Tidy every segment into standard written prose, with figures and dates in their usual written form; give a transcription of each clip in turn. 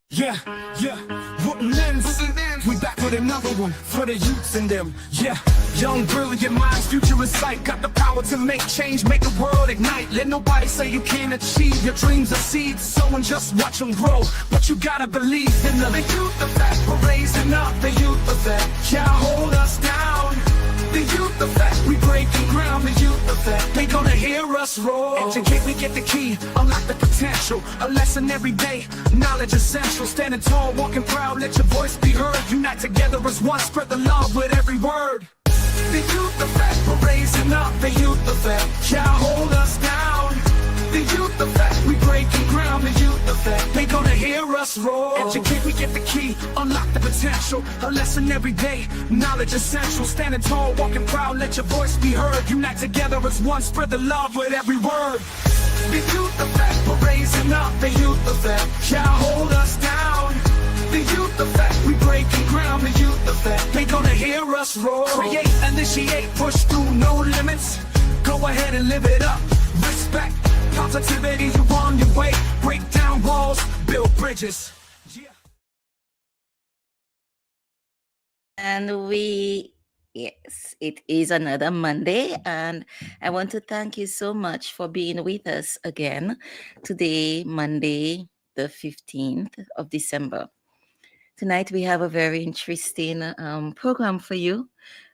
Yeah, yeah, Wooden Lens. We back with another one for the youths in them. Yeah, young, brilliant minds, future in sight. Got the power to make change, make the world ignite. Let nobody say you can't achieve. Your dreams are seeds, someone just watch them grow. But you gotta believe in them. The youth effect, we're raising up the youth effect. Can't hold us down. The youth effect, we breaking ground. The youth effect, they gonna hear us roar. Educate, we get the key, unlock the potential. A lesson every day, knowledge essential. Standing tall, walking proud, let your voice be heard. Unite together as one, spread the love with every word. The youth effect, we're raising up. The youth effect, can't hold us down. The youth effect, we breaking ground. The youth effect, they gonna hear us roar. Educate, we get the key, unlock the potential. A lesson every day, knowledge essential. Standing tall, walking proud, let your voice be heard. Unite together as one, spread the love with every word. The youth effect, we're raising up. The youth effect, can't hold us down. The youth effect, we breaking ground. The youth effect, they gonna hear us roar. Create, initiate, push through, no limits. Go ahead and live it up. Respect, positivity, you on your way. Break down walls, build bridges. Yeah. And yes, it is another Monday. And I want to thank you so much for being with us again today, Monday, the 15th of December. Tonight, we have a very interesting program for you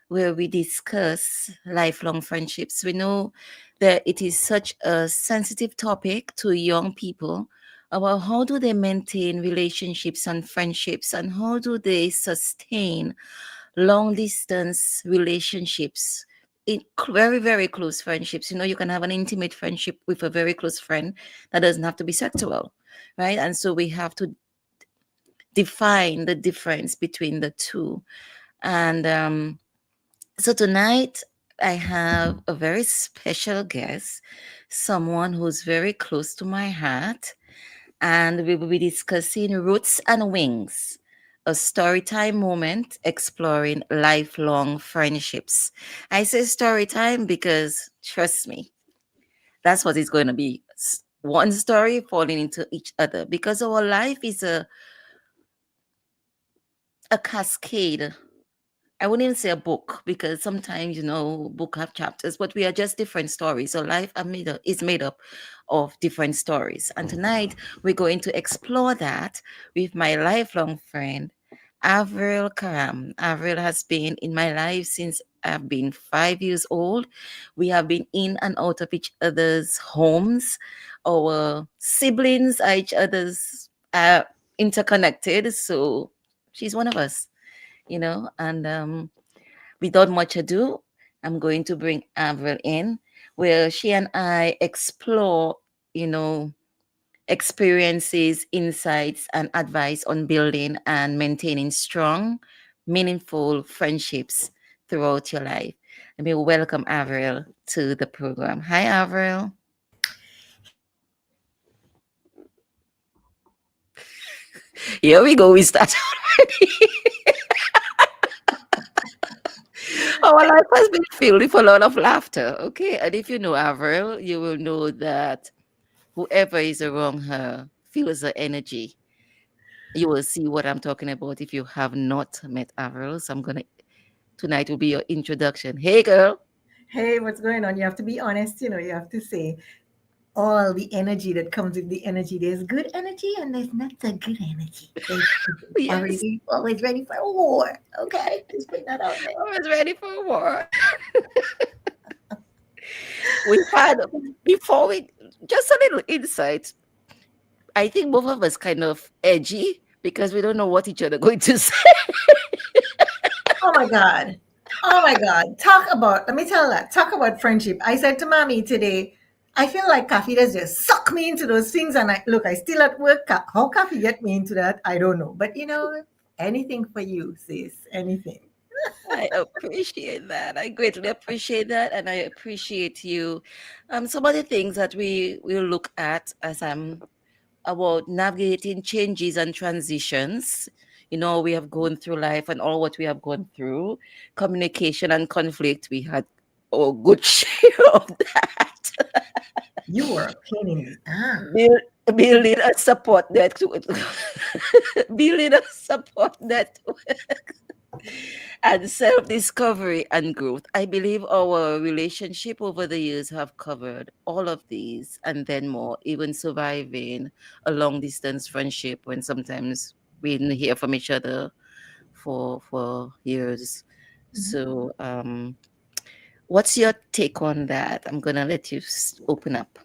where we discuss lifelong friendships. We know that it is such a sensitive topic to young people about how do they maintain relationships and friendships and how do they sustain long distance relationships in very very close friendships. You can have an intimate friendship with a very close friend that doesn't have to be sexual, right? And so we have to define the difference between the two. And so tonight I have a very special guest, someone who's very close to my heart, and we will be discussing Roots and Wings, a story time moment exploring lifelong friendships. I say story time because, trust me, that's what it's going to be. One story falling into each other because our life is a cascade. I wouldn't even say a book because sometimes book have chapters, but we are just different stories. So life is made up of different stories. And tonight we're going to explore that with my lifelong friend, Avril Karam. Avril has been in my life since I've been 5 years old. We have been in and out of each other's homes. Our siblings are each other's interconnected. So she's one of us, and without much ado, I'm going to bring Avril in, where she and I explore, you know, experiences, insights, and advice on building and maintaining strong, meaningful friendships throughout your life. Let me welcome Avril to the program. Hi, Avril. Here we go. We start already. Our life has been filled with a lot of laughter. Okay. And if you know Avril, you will know that whoever is around her feels the energy. You will see what I'm talking about if you have not met Avril. So tonight will be your introduction. Hey, girl. Hey, what's going on? You have to be honest, you have to say all the energy that comes with the energy. There's good energy and there's not so good energy. There's Yes, always ready for a war. Okay, just put that out there. I was ready for war. We had, before we, just a little insight. I think both of us kind of edgy because we don't know what each other going to say. Oh my God. Oh my God. Let me tell that. Talk about friendship. I said to mommy today, I feel like coffee does just suck me into those things. And I still at work. How coffee get me into that? I don't know. But anything for you, sis. Anything. I appreciate that. I greatly appreciate that, and I appreciate you. Some of the things that we will look at as I'm about navigating changes and transitions. We have gone through life and all what we have gone through, communication and conflict. We had a good share of that. You were a pain in the ass. building a support network. Building a support network. And self-discovery and growth. I believe our relationship over the years have covered all of these and then more, even surviving a long distance friendship when sometimes we didn't hear from each other for years. Mhm. So what's your take on that? I'm gonna let you open up.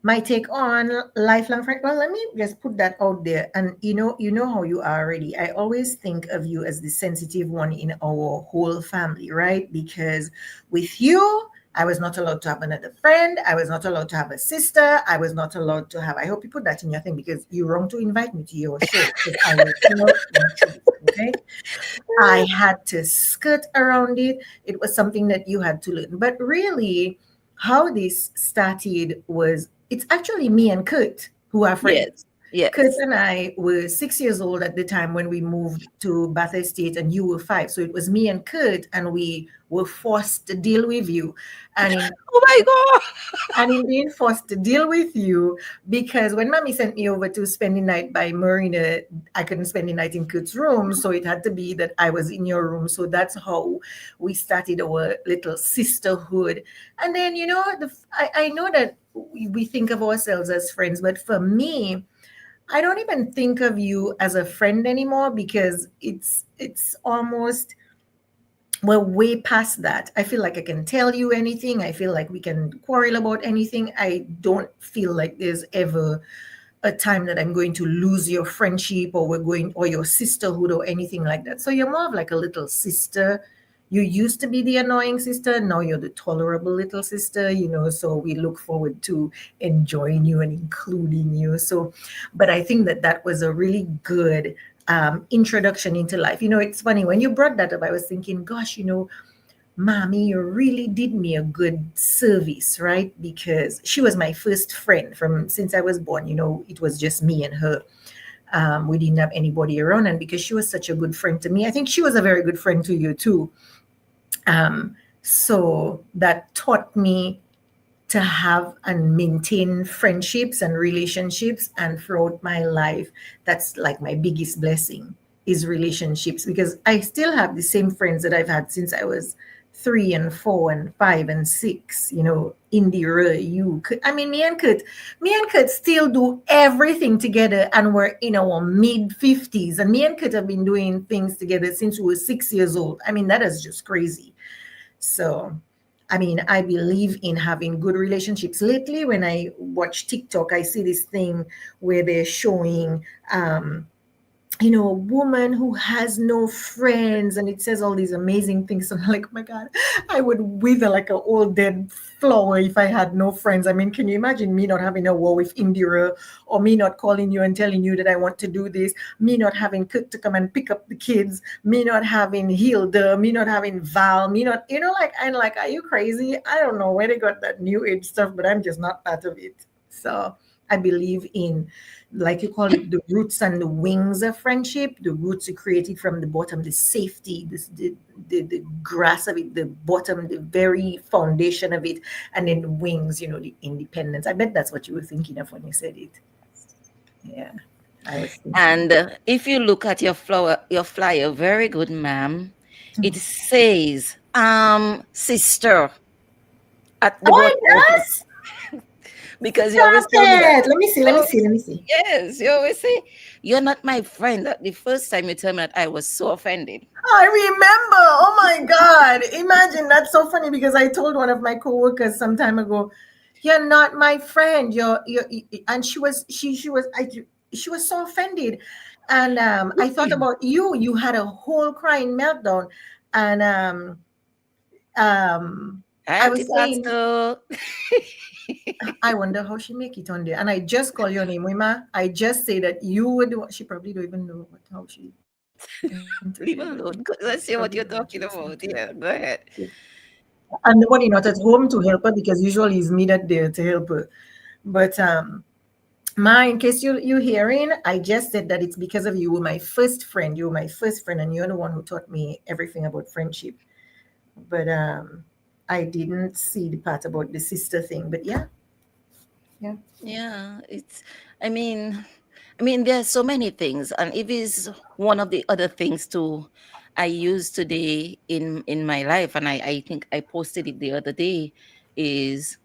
My take on lifelong friend. Well, let me just put that out there. And you know how you are already. I always think of you as the sensitive one in our whole family, right? Because with you, I was not allowed to have another friend. I was not allowed to have a sister. I was not allowed to have. I hope you put that in your thing because you're wrong to invite me to your show because I will tell the truth. Okay. I had to skirt around it. It was something that you had to learn. But really, how this started was it's actually me and Kurt who are friends. Yes, Kurt yes. and I were 6 years old at the time when we moved to Bath Estate, and you were 5. So it was me and Kurt, and we were forced to deal with you. And in Oh my god. and in being forced to deal with you because when mommy sent me over to spend the night by Marina, I couldn't spend the night in Kurt's room, so it had to be that I was in your room. So that's how we started our little sisterhood. And then I know that we think of ourselves as friends, but for me, I don't even think of you as a friend anymore because it's almost we're way past that. I feel like I can tell you anything. I feel like we can quarrel about anything. I don't feel like there's ever a time that I'm going to lose your friendship or we're going or your sisterhood or anything like that. So you're more of like a little sister. You used to be the annoying sister. Now you're the tolerable little sister, so we look forward to enjoying you and including you. So, but I think that was a really good introduction into life. It's funny when you brought that up, I was thinking, gosh, Mommy, you really did me a good service, right? Because she was my first friend from since I was born. It was just me and her. We didn't have anybody around, and because she was such a good friend to me, I think she was a very good friend to you too. So that taught me to have and maintain friendships and relationships, and throughout my life, that's like my biggest blessing is relationships because I still have the same friends that I've had since I was 3 and 4 and 5 and 6. Indira, you could, I mean, me and Kurt still do everything together, and we're in our mid 50s, and me and Kurt have been doing things together since we were 6 years old. I mean, that is just crazy. So, I mean, I believe in having good relationships. Lately, when I watch TikTok, I see this thing where they're showing, a woman who has no friends, and it says all these amazing things. So I'm like, oh my God, I would wither like an old dead flower if I had no friends. I mean, can you imagine me not having a war with Indira, or me not calling you and telling you that I want to do this, me not having Kurt to come and pick up the kids, me not having Hilda, me not having Val, me not, like, I'm like, are you crazy? I don't know where they got that new age stuff, but I'm just not part of it. So I believe in, like you call it, the roots and the wings of friendship. The roots are created from the bottom, the safety, the grass of it, the bottom, the very foundation of it, and then the wings, the independence. I bet that's what you were thinking of when you said it. Yeah, I was thinking. And if you look at your flyer, very good, ma'am. It says, sister at the Oh, it bottom. does? Because you always Stop tell me that. it. Let me see. Let me see. Let me see. Yes, you always say, you're not my friend. The first time you told me that, I was so offended. I remember. Oh my God. Imagine, that's so funny because I told one of my coworkers some time ago, you're not my friend. And she was so offended. And I thought about you. You had a whole crying meltdown. And I was Auntie saying, Pastor. I wonder how she make it on there. And I just call your name, Wima. I just say that you would do. She probably don't even know how she entered Leave there, but alone. she Let's hear what probably you're don't talking listen about. to it. Yeah, go ahead. And nobody not at home to help her because usually it's me that there to help her. But Ma, in case you hearing, I just said that it's because of you. You were my first friend. You were my first friend, and you're the one who taught me everything about friendship. But I didn't see the part about the sister thing. But yeah, Yeah. Yeah, I mean, there's so many things, and it is one of the other things too. I use today in my life, and I think I posted it the other day. Is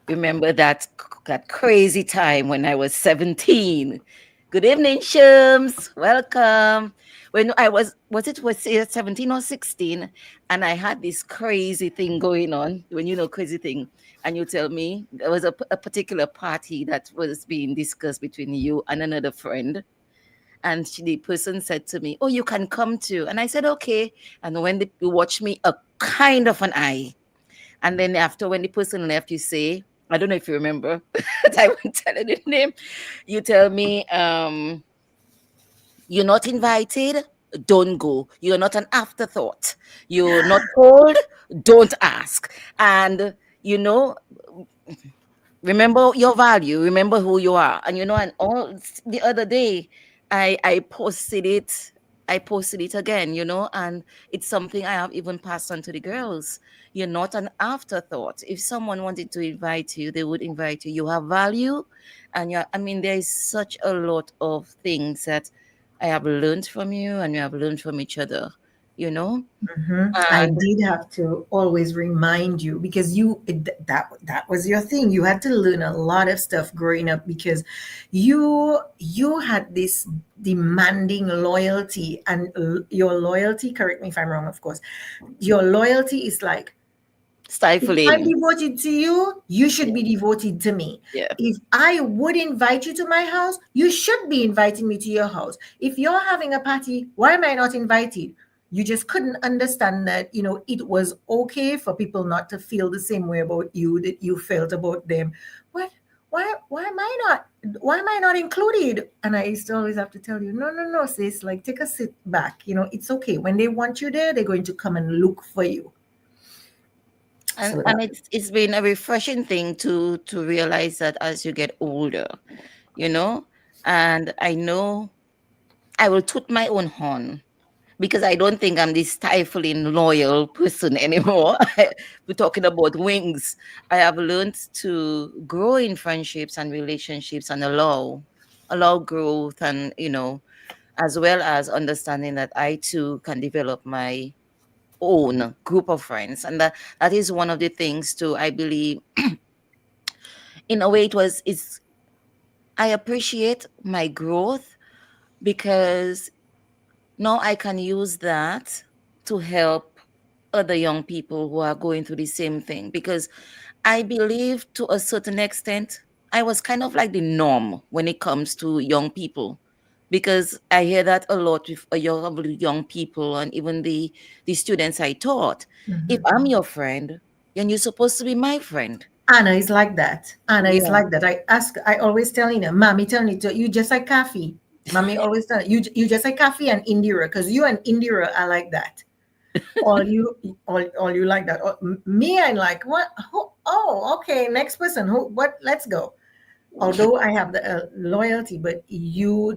remember that crazy time when I was 17. Good evening, Shums. Welcome. When I was 17 or 16, and I had this crazy thing going on. When you know crazy thing, and you tell me there was a particular party that was being discussed between you and another friend, and the person said to me, "Oh, you can come too." And I said, "Okay." And when they watched me a kind of an eye, and then after when the person left, you say, I don't know if you remember, but I won't tell you the name. You tell me, you're not invited, don't go. You're not an afterthought. You're not told, don't ask. And you know, remember your value, remember who you are. And and all the other day I posted it again, and it's something I have even passed on to the girls. You're not an afterthought. If someone wanted to invite you, they would invite you. You have value, and there is such a lot of things that I have learned from you, and we have learned from each other, you know I and did have to always remind you because that was your thing. You had to learn a lot of stuff growing up because you had this demanding loyalty, and your loyalty, correct me if I'm wrong, of course, your loyalty is like, if I'm stifling. devoted to you, you should be devoted to me. Yeah. If I would invite you to my house, you should be inviting me to your house. If you're having a party, why am I not invited? You just couldn't understand that, it was okay for people not to feel the same way about you that you felt about them. What? Why am I not? Why am I not included? And I used to always have to tell you, no, no, no, sis, like take a sit back. It's okay. When they want you there, they're going to come and look for you. and So and that. it's been a refreshing thing to realize that as you get older, you know and I know I will toot my own horn, because I don't think I'm this stifling loyal person anymore. We're talking about wings. I have learned to grow in friendships and relationships, and allow growth, and as well as understanding that I too can develop my own group of friends. And that is one of the things too, I believe. In a way, it's I appreciate my growth, because now I can use that to help other young people who are going through the same thing. Because I believe to a certain extent I was kind of like the norm when it comes to young people, because I hear that a lot with young people, and even the students I taught. If I'm your friend, then you're supposed to be my friend. Anna is like that. Anna is Yeah. like that. I always telling her, Mommy tell me to, you just like coffee. Mommy always tell you just like coffee and Indira, because you and Indira are like that. All you like that. Me, I'm like, what? Oh, okay. Next person. What? Let's go. Although I have the loyalty, but you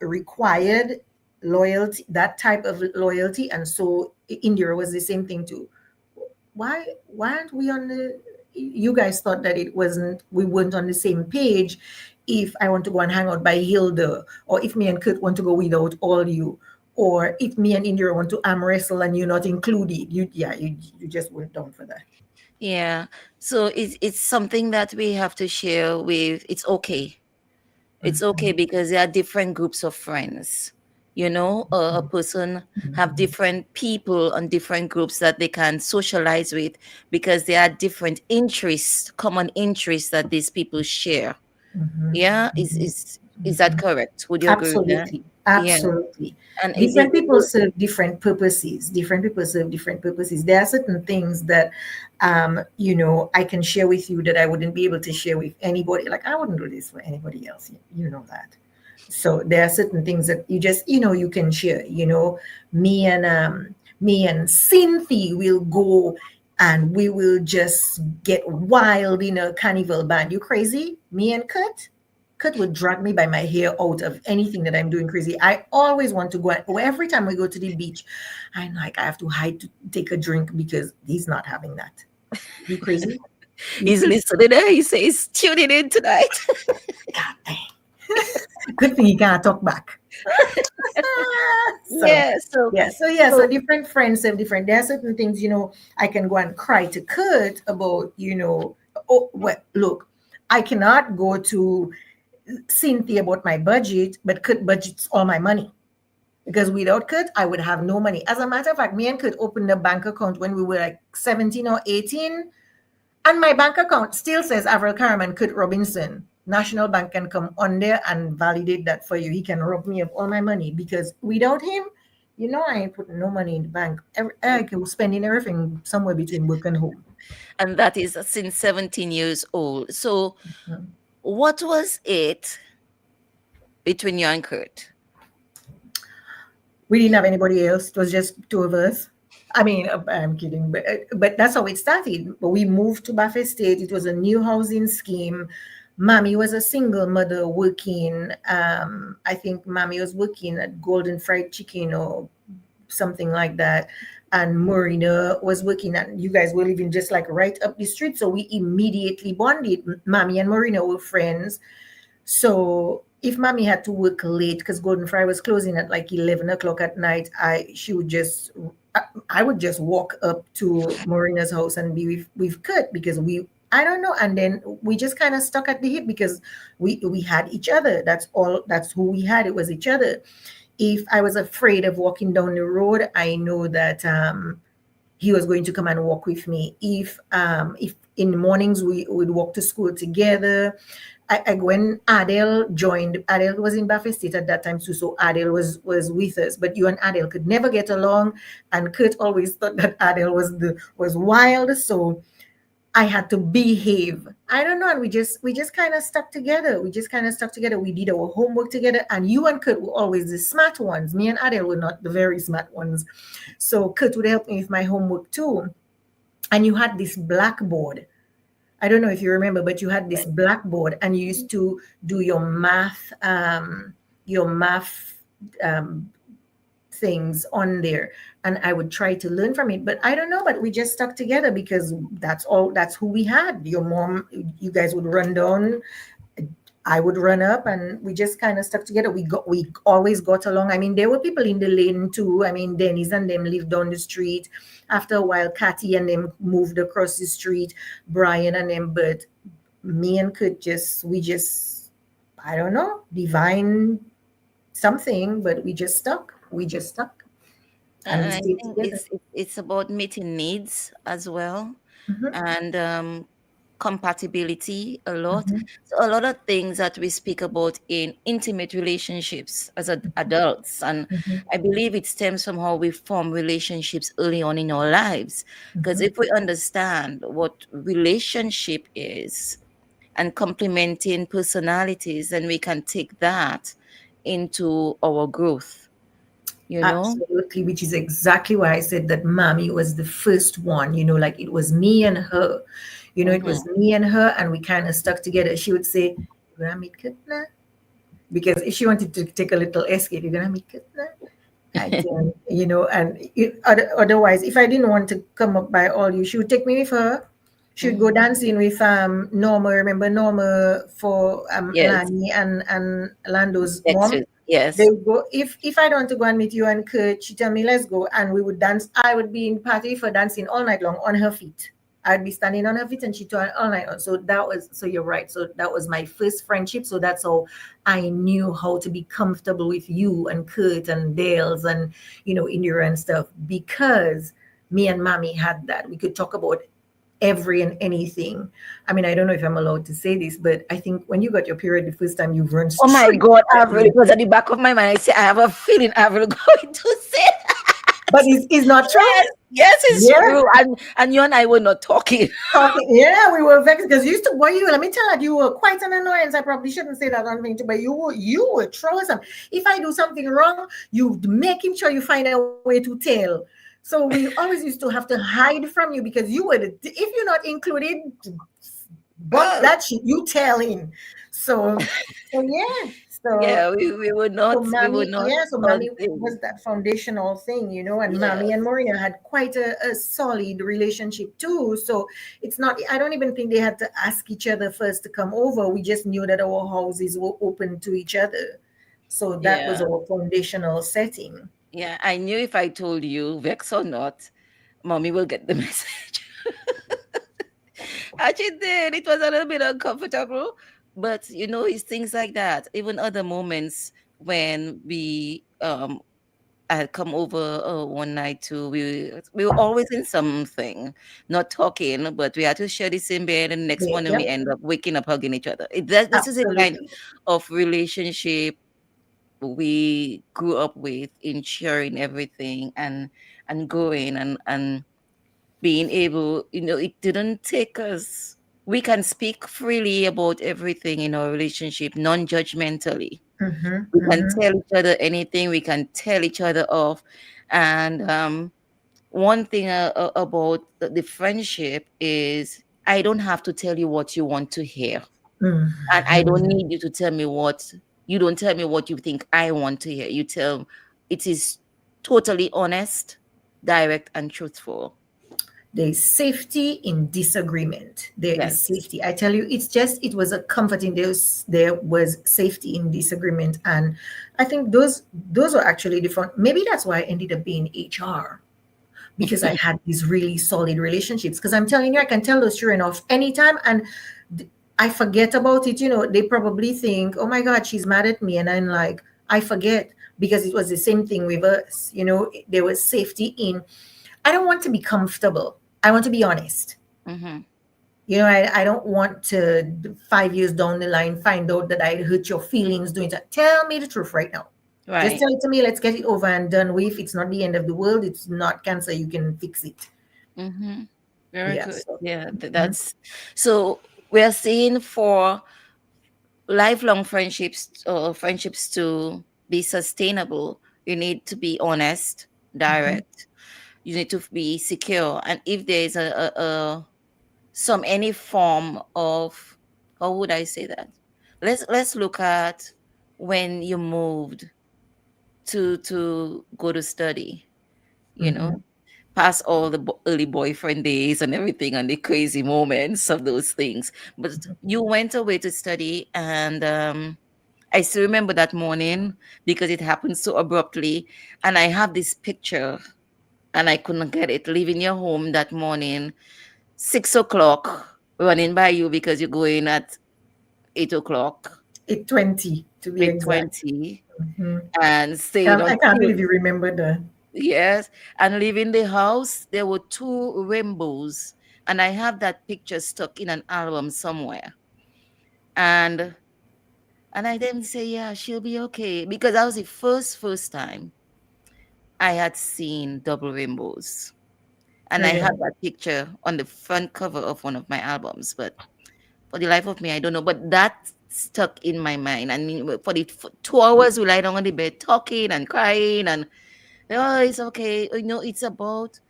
required loyalty, that type of loyalty. And so Indira was the same thing too. Why aren't we on the, you guys thought that we weren't on the same page if I want to go and hang out by Hilda, or if me and Kurt want to go without all you, or if me and Indira want to arm wrestle and you're not included. You just weren't down for that. Yeah. So it's something that we have to share with. It's okay. It's okay, because there are different groups of friends. A person have different people and different groups that they can socialize with, because there are different interests, common interests that these people share. Yeah, is that correct? Would you agree with that? Absolutely. Yeah, Absolutely. and Different people serve different purposes. Different people serve different purposes. There are certain things that, I can share with you that I wouldn't be able to share with anybody. Like, I wouldn't do this for anybody else. You know that. So there are certain things that you just, you can share. Me and Cynthia will go and we will just get wild in a carnival band. You crazy? Me and Kurt would drag me by my hair out of anything that I'm doing crazy. I always want to go. Every time we go to the beach, I'm like, I have to hide to take a drink because he's not having that. You crazy? He's listening there. He says, tuning in tonight. God dang. Good thing you can't talk back. So Yeah. So, so different friends have different. There are certain things, I can go and cry to Kurt about, oh well, look, I cannot go to Cynthia about my budget, but Kurt budgets all my money. Because without Kurt, I would have no money. As a matter of fact, me and Kurt opened a bank account when we were like 17 or 18. And my bank account still says Avril Karam and Kurt Robinson. National Bank can come on there and validate that for you. He can rob me of all my money because without him, I ain't putting no money in the bank. I was spending everything somewhere between work and home. and that is since 17 years old. So, what was it between you and Kurt? We didn't have anybody else. It was just two of us. I mean, I'm kidding, but that's how it started. But we moved to Buffett State. It was a new housing scheme. Mommy was a single mother working. I think Mommy was working at Golden Fried Chicken or something like that. And Marina was working at, you guys were living just like right up the street. So we immediately bonded. Mommy and Marina were friends. So if Mommy had to work late because Golden Fry was closing at like 11 o'clock at night, I would just walk up to Marina's house and be with Kurt because I don't know. And then we just kind of stuck at the hip because we had each other. That's who we had. It was each other. If I was afraid of walking down the road, I know that he was going to come and walk with me. If in the mornings we would walk to school together. When Adele joined, Adele was in Buffett State at that time too, so Adele was with us. But you and Adele could never get along, and Kurt always thought that Adele was wild. So I had to behave. I don't know, and we just kind of stuck together. We did our homework together, and you and Kurt were always the smart ones. Me and Adele were not the very smart ones. So Kurt would help me with my homework too. And you had this blackboard. I don't know if you remember, but you had this blackboard and you used to do your math things on there. And I would try to learn from it, but I don't know, but we just stuck together because that's who we had. Your mom, you guys would run down, I would run up, and we just kind of stuck together. We always got along. I mean, there were people in the lane too. I mean, Dennis and them lived down the street. After a while, Kathy and them moved across the street, Brian and them, but me and Kurt we just, I don't know, divine something, but we just stuck. And I think it's about meeting needs as well, and compatibility a lot. So a lot of things that we speak about in intimate relationships as adults, and I believe it stems from how we form relationships early on in our lives. Because if we understand what relationship is and complementing personalities, then we can take that into our growth. Absolutely, which is exactly why I said that Mommy was the first one, like it was me and her. It was me and her, and we kind of stuck together. She would say, "You're gonna meet Kitna," because if she wanted to take a little escape, "You're gonna meet Kitna." Otherwise, if I didn't want to come up by all you, she would take me with her. She would go dancing with Norma. Remember Norma for Lani and Lando's mom? Yes. They would go, if I don't want to go and meet you and Kurt, she tell me, let's go, and we would dance. I would be in the party for dancing all night long on her feet. I'd be standing on her feet and she'd turn all night on. So you're right. So that was my first friendship. So that's how I knew how to be comfortable with you and Kurt and Dales and, Indira and stuff, because me and Mommy had that. We could talk about every and anything. I mean, I don't know if I'm allowed to say this, but I think when you got your period the first time, you've run straight. Oh my God, Avril, it was at the back of my mind. I say, I have a feeling Avril going to say that. But it's not true. Yes, it's true. And you and I were not talking. Yeah, we were vexed because you used to, let me tell you were quite an annoyance. I probably shouldn't say that on me, but you were troublesome. If I do something wrong, you making sure you find a way to tell. So we always used to have to hide from you because you were, if you're not included, but that shit, you telling. So yeah. So Yeah, we were so not, we were mommy, not yeah, so on mommy was thing. that foundational thing, and mommy and Yes, Maria had quite a solid relationship too. So it's not, I don't even think they had to ask each other first to come over. We just knew that our houses were open to each other. So that was yeah, our foundational setting. yeah. I knew if I told you, vex or not, mommy will get the message. And she did. It was a little bit uncomfortable, but it's things like that. Even other moments when I had come over one night too. We were always in something, not talking, but we had to share the same bed, and the next Yeah, morning we yep, end up waking up hugging each other. This is the kind absolutely. of relationship we grew up with, in sharing everything and growing and being able. It didn't take us. We can speak freely about everything in our relationship, non-judgmentally. Mm-hmm, We can mm-hmm. tell each other anything. We can tell each other off. And one thing about the friendship is I don't have to tell you what you want to hear, and I don't Mm-hmm. need you to tell me what you don't tell me what you think I want to hear. You tell it is totally honest, direct, and truthful. There is safety in disagreement. There is Yes. safety. I tell you, it was a comforting. There was safety in disagreement, and I think those are actually different. Maybe that's why I ended up being HR, because I had these really solid relationships. Because I'm telling you, I can tell those sure enough anytime, and I forget about it. They probably think, "Oh my God, she's mad at me," and I'm like, I forget, because it was the same thing with us. There was safety in. I don't want to be comfortable. I want to be honest. Mm-hmm. I don't want to 5 years down the line find out that I hurt your feelings doing that. Tell me the truth right now. Just Right. tell it to me. Let's get it over and done with. It's not the end of the world. It's not cancer. You can fix it. Mm-hmm. Very Yeah. good. So, Yeah, mhm. that's so we're seeing for lifelong friendships to be sustainable. You need to be honest, Mhm. direct. You need to be secure. And if there is some any form of, how would I say that? Let's look at when you moved to go to study, you Mhm. know, past all the early boyfriend days and everything and the crazy moments of those things. But you went away to study, and I still remember that morning because it happened so abruptly. And I have this picture, and I couldn't get it. Leaving your home that morning, 6 o'clock, running by you because you're going at 8 o'clock, 8:20 to be eight exact. twenty, Mhm. and staying I can't until, believe you remember that. yes, and leaving the house. There were two rainbows, and I have that picture stuck in an album somewhere. And I then say, yeah, she'll be okay, because that was the first time I had seen double rainbows. And I have Brilliant. that picture on the front cover of one of my albums. But for the life of me, I don't know. But that stuck in my mind. I mean, for 2 hours, we lie down on the bed talking and crying, and oh, it's okay. It's about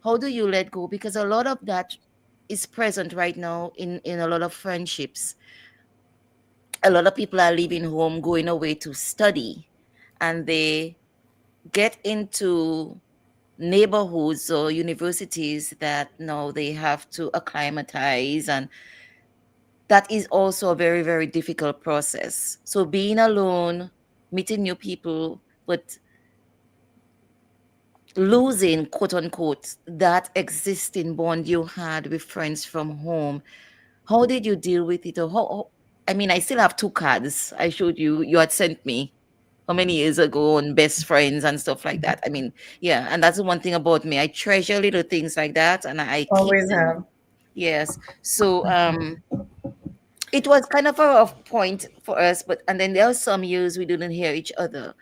how do you let go, because a lot of that is present right now in a lot of friendships. A lot of people are leaving home, going away to study, and they get into neighborhoods or universities that now they have to acclimatize, and that is also a very, very difficult process. So being alone, meeting new people, but losing, quote unquote, that existing bond you had with friends from home. How did you deal with it? Or I mean, I still have two cards I showed you. You had sent me how many years ago on best friends and stuff like that. I mean, yeah, and that's the one thing about me. I treasure little things like that, and I keep Always them. have. Yes. So it was kind of a rough point for us, but and then there were some years we didn't hear each other.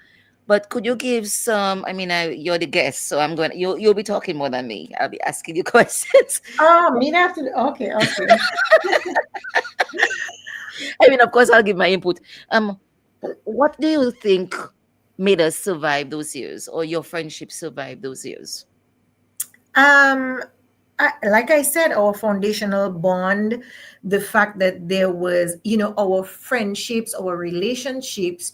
But could you give some? I mean, you're the guest, so I'm going. You'll be talking more than me. I'll be asking you questions. Oh, me after. Okay, okay. I mean, of course, I'll give my input. What do you think made us survive those years, or your friendship survive those years? Um, like I said, our foundational bond, the fact that there was, our friendships, our relationships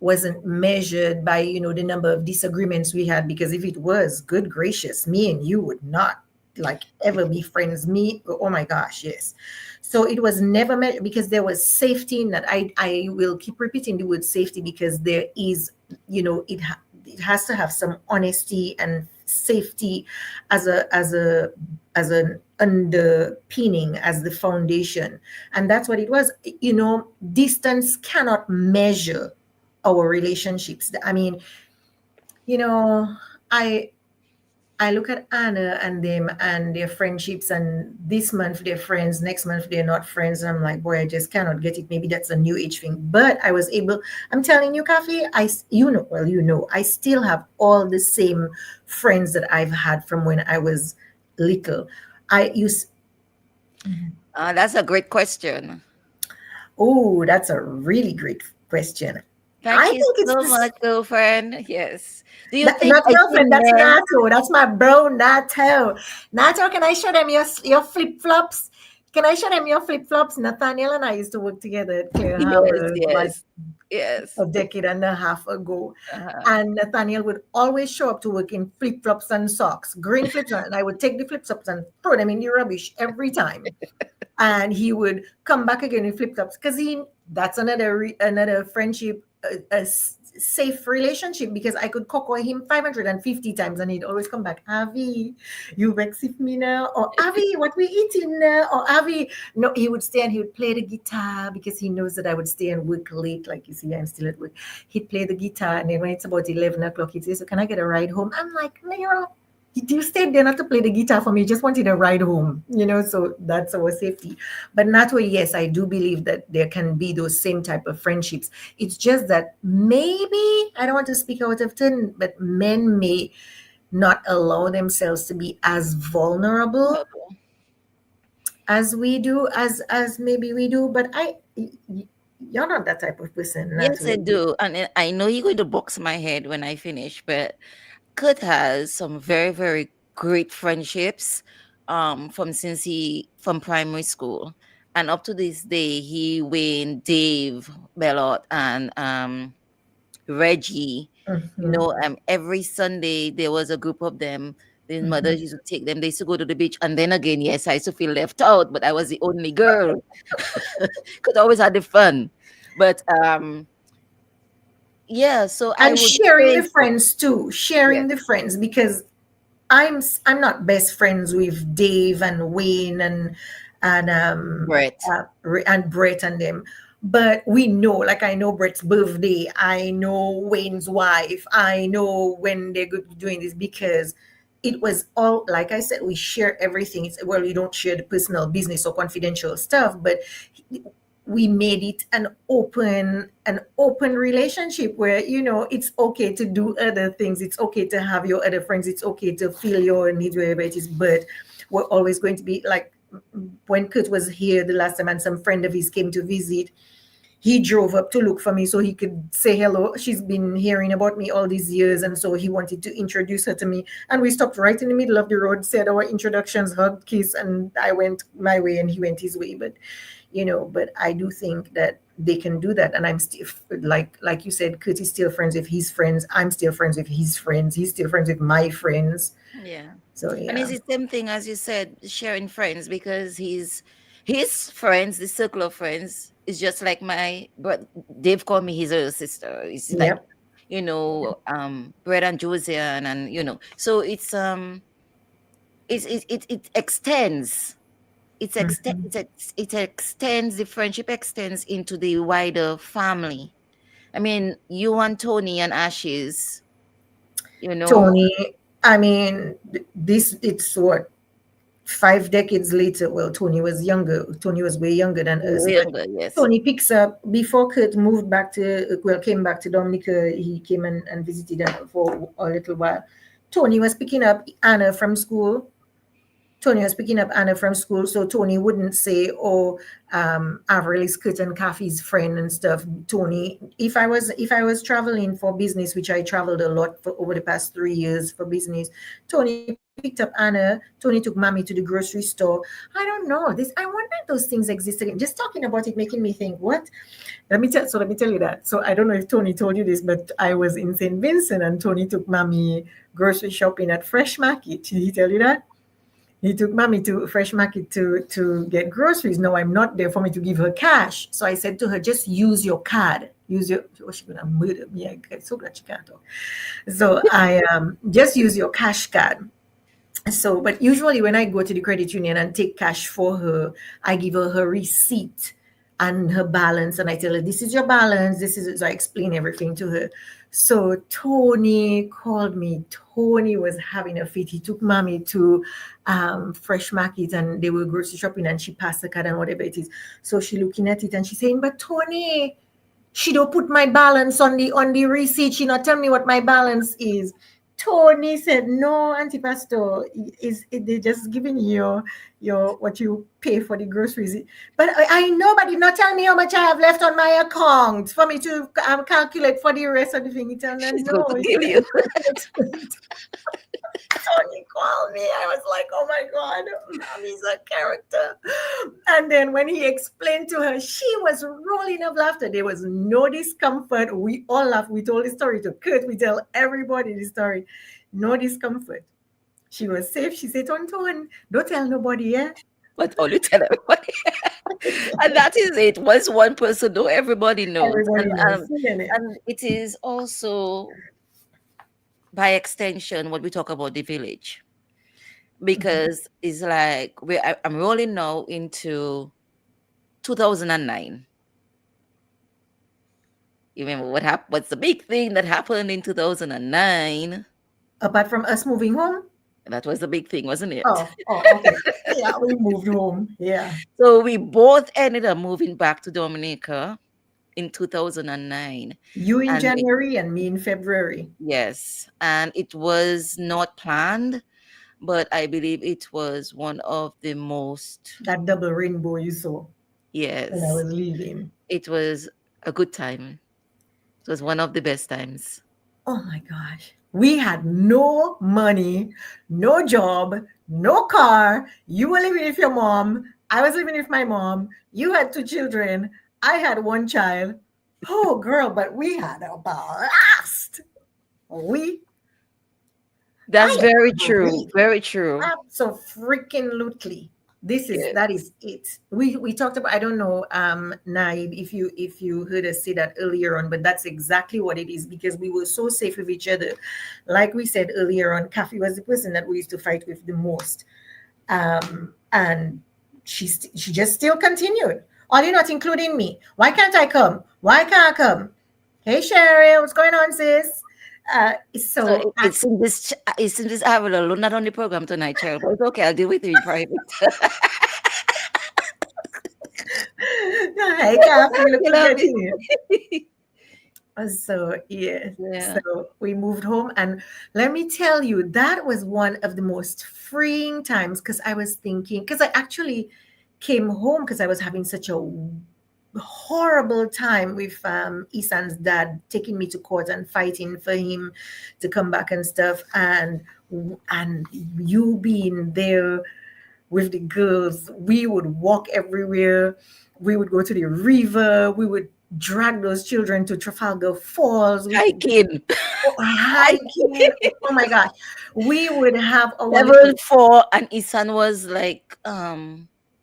wasn't measured by, the number of disagreements we had. Because if it was, good gracious, me and you would not like ever be friends. Me, oh my gosh, yes. So it was never measured because there was safety in that. I will keep repeating the word safety because there is, it has to have some honesty and safety as an underpinning, as the foundation. And that's what it was. Distance cannot measure our relationships. I mean, I I look at Anna and them and their friendships, and this month they're friends, next month they're not friends. And I'm like, boy, I just cannot get it. Maybe that's a new age thing. But I was able, I'm telling you, Kathy, I still have all the same friends that I've had from when I was little. I use, That's a great question. oh, that's a really great question. I Thank you think it's so this. much, girlfriend. Yes. Do you think Not I think girlfriend, that's men? Nato. That's my bro, Nato. Nato, can I show them your flip flops? Can I show them your flip flops? Nathaniel and I used to work together at Clear Yes, Harbor like yes, yes. a decade and a half ago. Uh-huh. And Nathaniel would always show up to work in flip flops and socks, green flips, and I would take the flip flops and throw them in the rubbish every time. And he would come back again in flip flops because that's another friendship, safe relationship, because I could cocoa him 550 times and he'd always come back. Avi, you vex with me now? Or Avi, what we eating now? Or Avi, no, he would stay and he would play the guitar because he knows that I would stay and work late. Like you see, I'm still at work. He'd play the guitar, and then when it's about 11 o'clock, he'd say, so can I get a ride home? I'm like, Nero, you stayed there not to play the guitar for me, you just wanted a ride home, so that's our safety. But not where, yes, I do believe that there can be those same type of friendships. It's just that maybe, I don't want to speak out of turn, but men may not allow themselves to be as vulnerable as we do, as maybe we do. But you're not that type of person, Yes, I Natalie. do. And I know you're going to box my head when I finish, but Kurt has some very, very great friendships from primary school. And up to this day, he, Wayne, Dave, Bellot, and Reggie, Mhm. every Sunday there was a group of them. The mothers used to take them. They used to go to the beach. And then again, yes, I used to feel left out, but I was the only girl. Because I always had the fun. But yeah, so I And would sharing say the friends too, yes. sharing the friends, because I'm not best friends with Dave and Wayne Brett. and Brett and them. But we know, like I know Brett's birthday, I know Wayne's wife, I know when they're good doing this, because it was all, like I said, we share everything. Well, we don't share the personal business or confidential stuff, but we made it an open relationship where it's okay to do other things, it's okay to have your other friends, it's okay to feel your needs wherever it is, but we're always going to be like, when Kurt was here the last time and some friend of his came to visit, he drove up to look for me so he could say hello. She's been hearing about me all these years, and so he wanted to introduce her to me. And we stopped right in the middle of the road, said our introductions, hugged, kiss, and I went my way and he went his way. But I do think that they can do that. And I'm still, like you said, Kurt is still friends with his friends. I'm still friends with his friends. He's still friends with my friends. Yeah. So And yeah. it's the same thing as you said, sharing friends, because his friends, the circle of friends, is just like my but Dave called me his little sister. It's like, Yep. Brett and Josiane, and so it extends. Mhm. It extends, the friendship extends into the wider family. I mean, you and Tony and Ashes, you know, Tony, I mean, this, it's what, 5 decades later. Well, Tony was younger. Tony was way younger than us. way But younger, yes. Tony picks up before Kurt moved back came back to Dominica. He came and visited for a little while. Tony was picking up Anna from school Tony was picking up Anna from school, so Tony wouldn't say, "Oh, Avril is Kurt and Kathy's friend and stuff." Tony, if I was traveling for business, which I traveled a lot for over the past 3 years for business, Tony picked up Anna. Tony took Mommy to the grocery store. I don't know this. I wonder if those things exist again. Just talking about it making me think, what? Let me tell you that. So I don't know if Tony told you this, but I was in St. Vincent and Tony took Mommy grocery shopping at Fresh Market. Did he tell you that? He took Mommy to Fresh Market to get groceries. No, I'm not there for me to give her cash. So I said to her, just use your card. Use your, oh, she's gonna murder me. I'm so glad she can't talk. So I just use your cash card. So, but usually when I go to the credit union and take cash for her, I give her receipt and her balance, and I tell her, this is your balance. This is, so I explain everything to her. So Tony called me. Tony was having a fit. He took Mommy to Fresh Market and they were grocery shopping and she passed the card and whatever it is. So she looking at it and she's saying, but Tony, she don't put my balance on the receipt. She not tell me what my balance is. Tony said, no, Auntie Pastor, they just giving you your what you pay for the groceries. But I know, but did not tell me how much I have left on my account for me to calculate for the rest of the thing. He tell me, She's no. going to kill you. Tony called me. I was like, oh my God, Mommy's a character. And then when he explained to her, she was rolling of laughter. There was no discomfort. We all laughed. We told the story to Kurt. We tell everybody the story. No discomfort. She was safe. She said, Tonton, don't tell nobody, yeah? But only tell everybody. And that is it. Once one person know, everybody knows. Everybody knows. And it is also, by extension, what we talk about the village. Because it's like, I'm rolling now into 2009. You remember what happened? What's the big thing that happened in 2009? Apart from us moving home? That was the big thing, wasn't it? Oh, okay. Yeah, we moved home. Yeah. So we both ended up moving back to Dominica in 2009. You in January and me in February. Yes. And it was not planned, but I believe it was one of the most... That double rainbow you saw. Yes. When I was leaving. It was a good time. It was one of the best times. Oh my gosh. We had no money, no job, no car. You were living with your mom. I was living with my mom. You had 2 children. I had 1 child. Oh, girl, but we had a blast. That's very true. Very true. Absolutely. That is it. We talked about, I don't know, Naib, if you heard us say that earlier on, but that's exactly what it is, because we were so safe with each other. Like we said earlier on, Kathy was the person that we used to fight with the most. And she just still continued. Are you not including me? Why can't I come? Why can't I come? Hey Sherry, what's going on, sis? So it's in this Avril alone, not on the program tonight, Cheryl. But it's okay, I'll deal with you in private. Hey, Kathy, look at you. So yeah. So we moved home, and let me tell you, that was one of the most freeing times, because I was thinking, because I actually came home because I was having such a horrible time with Isan's dad taking me to court and fighting for him to come back and stuff, and you being there with the girls. We would walk everywhere. We would go to the river. We would drag those children to Trafalgar Falls. Hiking. Hiking. Oh my gosh. We would have a level 4, and Isan was like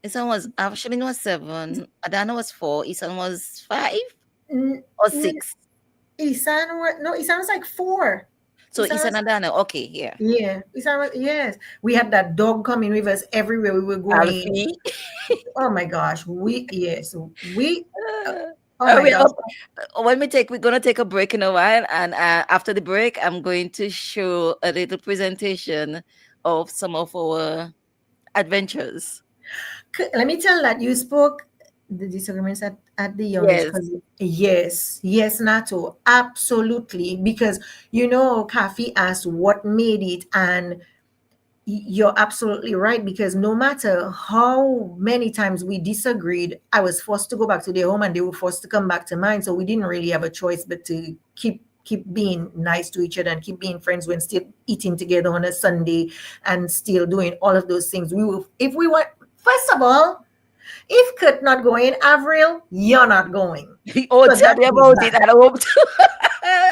Isan was actually was 7. Adana was 4. Isan was 5 or 6. Isan was like 4. So Isan and Adana, okay, yeah. Yeah. Isan was, yes. We had that dog coming with us everywhere we were going. Alfie. Oh my gosh. When we're gonna take a break in a while, and after the break, I'm going to show a little presentation of some of our adventures. Let me tell that you spoke the disagreements at the youngest. Yes, Nato, absolutely. Because Kathy asked what made it, and You're absolutely right, because no matter how many times we disagreed, I was forced to go back to their home and they were forced to come back to mine. So we didn't really have a choice but to keep being nice to each other and keep being friends when still eating together on a Sunday and still doing all of those things. We will, if we want, first of all, if Kurt not going, Avril, you're not going. Oh, So tell that me is about it that. at home too.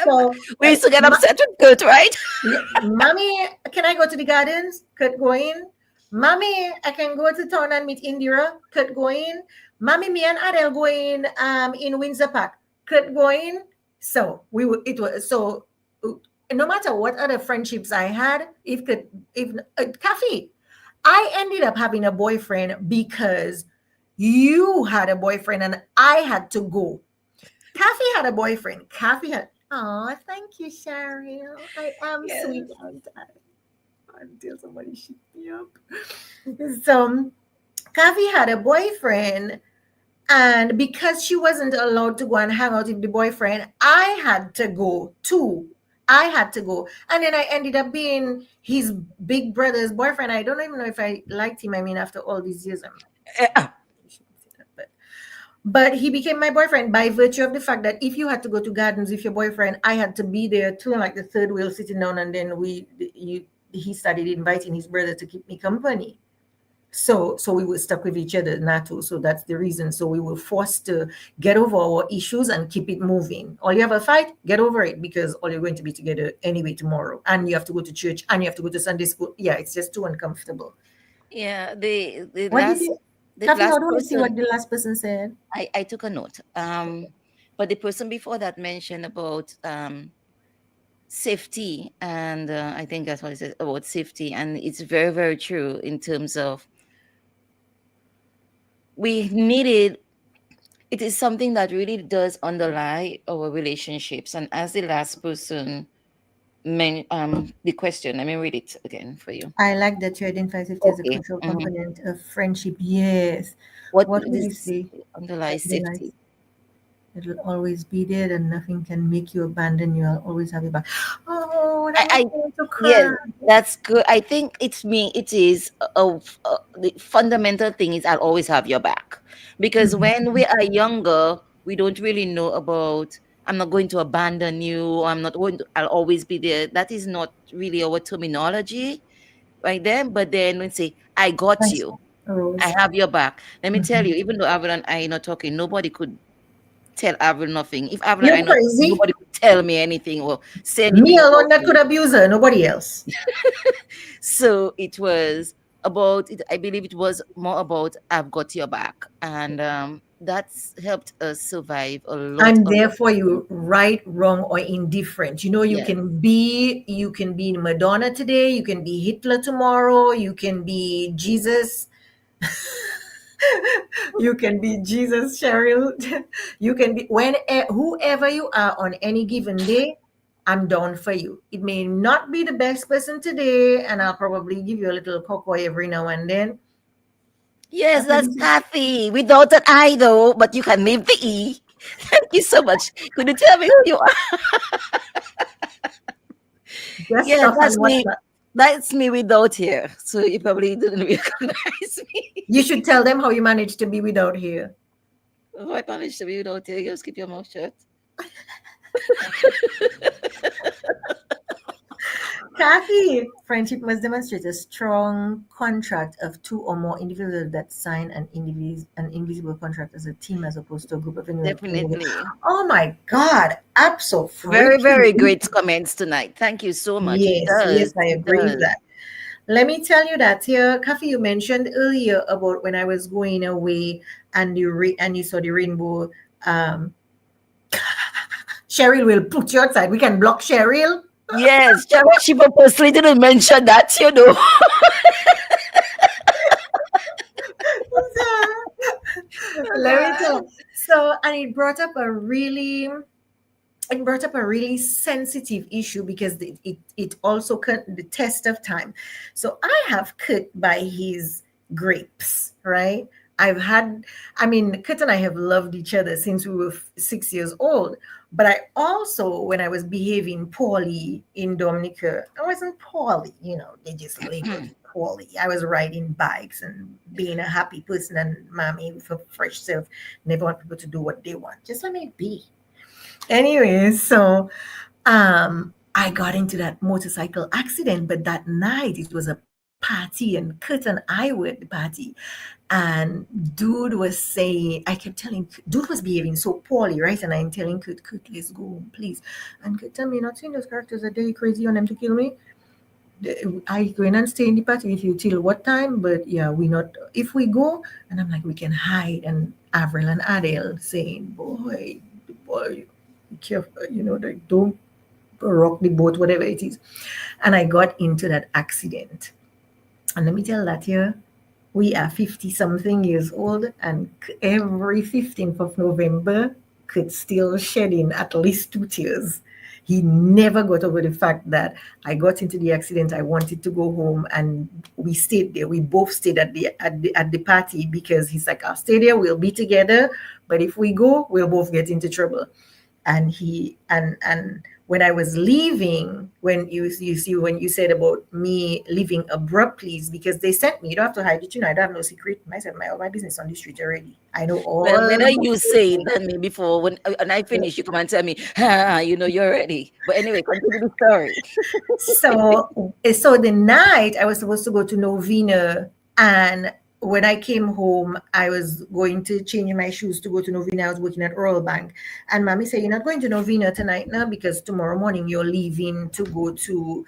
So We used to get upset with Kurt, right? yeah, mommy, can I go to the gardens? Kurt going. Mommy, I can go to town and meet Indira. Kurt going. Mommy, me and Adele going in Windsor Park. Kurt going. So we were, it was so no matter what other friendships I had, if Kathy, I ended up having a boyfriend because you had a boyfriend and I had to go. Kathy had a boyfriend. Kathy had. Oh, thank you, Cheryl. I am Yes. sweet. Until somebody shut me up. So, Kathy had a boyfriend, and because she wasn't allowed to go and hang out with the boyfriend, I had to go too. I had to go. And then I ended up being his big brother's boyfriend. I don't even know if I liked him. I mean, after all these years, I'm like, Uh, but he became my boyfriend by virtue of the fact that if you had to go to gardens with your boyfriend, I had to be there too, like the third wheel sitting down, and then he started inviting his brother to keep me company. So we were stuck with each other, NATO. So that's the reason. So we were forced to get over our issues and keep it moving. All you have a fight, get over it, because all you're going to be together anyway tomorrow, and you have to go to church and you have to go to Sunday school. Yeah, it's just too uncomfortable. yeah, the What did last you, the Kathy? last I don't want to see person what the last person said. I took a note. But the person before that mentioned about safety, and I think that's what it says about safety, and it's very, very true in terms of we needed. It is something that really does underlie our relationships, and as the last person the question, let me read it again for you. I like that you identify safety as a Okay. crucial Mhm. component of friendship. Yes. What What would you this say? underlies Realize safety. it'll always be there and nothing can make you abandon you. I'll always have you back. Oh, that I makes me want to Yes, cry. that's good. I think it's me. It is the fundamental thing is I'll always have your back, because Mhm. when we are younger, we don't really know about. I'm not going to abandon you. I'm not going to. I'll always be there. That is not really our terminology, right there. But then when say, "I got Thanks, you. I Rose. have your back." Let me tell Mhm. you, even though Avril and I are not talking, nobody could tell Avril nothing. If Avril and I You're are not, crazy. nobody could tell me anything or say Me anything alone about that could me. abuse her, nobody else. So it was about it, I believe it was more about I've got your back, and that's helped us survive And a lot. therefore you right, wrong, or indifferent. You know, Yes, you can be Madonna today, you can be Hitler tomorrow, you can be Jesus. You can be Jesus, Cheryl. You can be whoever you are on any given day. I'm down for you. It may not be the best person today, and I'll probably give you a little cocoa every now and then. yes, After that's this is Kathy without an I though, but you can leave the E. Thank you so much. Could you tell me who you are? just Yeah, stuff and that's me. whatnot. That's me without here. So you probably didn't recognize me. You should tell them how you managed to be without here. Oh, I managed to be without here. Just keep your mouth shut. Kathy, friendship must demonstrate a strong contract of two or more individuals that sign an invisible contract as a team as opposed to a group of anyone. Definitely. Oh my God, Very, very absolutely. great comments tonight. Thank you so much. It Yes, yes, does. I It agree with does. that. Let me tell you that here, Kathy, you mentioned earlier about when I was going away and and you saw the rainbow. Um, Cheryl will put you outside. We can block Cheryl. Yes, she purposely didn't mention that, you know. Let me tell. So, and it brought up a really sensitive issue because it also the test of time. So I have cut by his grapes, right? I mean, Kit and I have loved each other since we were 6 years old. But I also, when I was behaving poorly in Dominica, I wasn't poorly, they just labeled it poorly. I was riding bikes and being a happy person and mommy with a fresh self. Never want people to do what they want. Just let me be. Anyway, so I got into that motorcycle accident, but that night it was a party and Kurt and I were at the party. And dude was saying, I kept telling, dude was behaving so poorly, right? And I'm telling Kurt, let's go home, please. And Kurt tell me, not seeing those characters are very crazy on them to kill me. I going and stay in the party with you till what time? But yeah, we not, if we go, and I'm like, we can hide. And Avril and Adele saying, boy, be careful, like, don't rock the boat, whatever it is. And I got into that accident. And let me tell that here, we are 50 something years old, and every 15th of November could still shedding at least 2 tears. He never got over the fact that I got into the accident. I wanted to go home, and we stayed there. We both stayed at the party because he's like, I'll stay there. We'll be together. But if we go, we'll both get into trouble. And he and when I was leaving, when you see when you said about me leaving abruptly, is because they sent me. You don't have to hide it, I don't have no secret. I said all my business on the street already. I know all. Well, better you say it than me before. When I finish, you come and tell me, you're ready. But anyway, continue the story. So the night I was supposed to go to Novena, and when I came home, I was going to change my shoes to go to Novena. I was working at Royal Bank. And mommy said, you're not going to Novena tonight now because tomorrow morning you're leaving to go to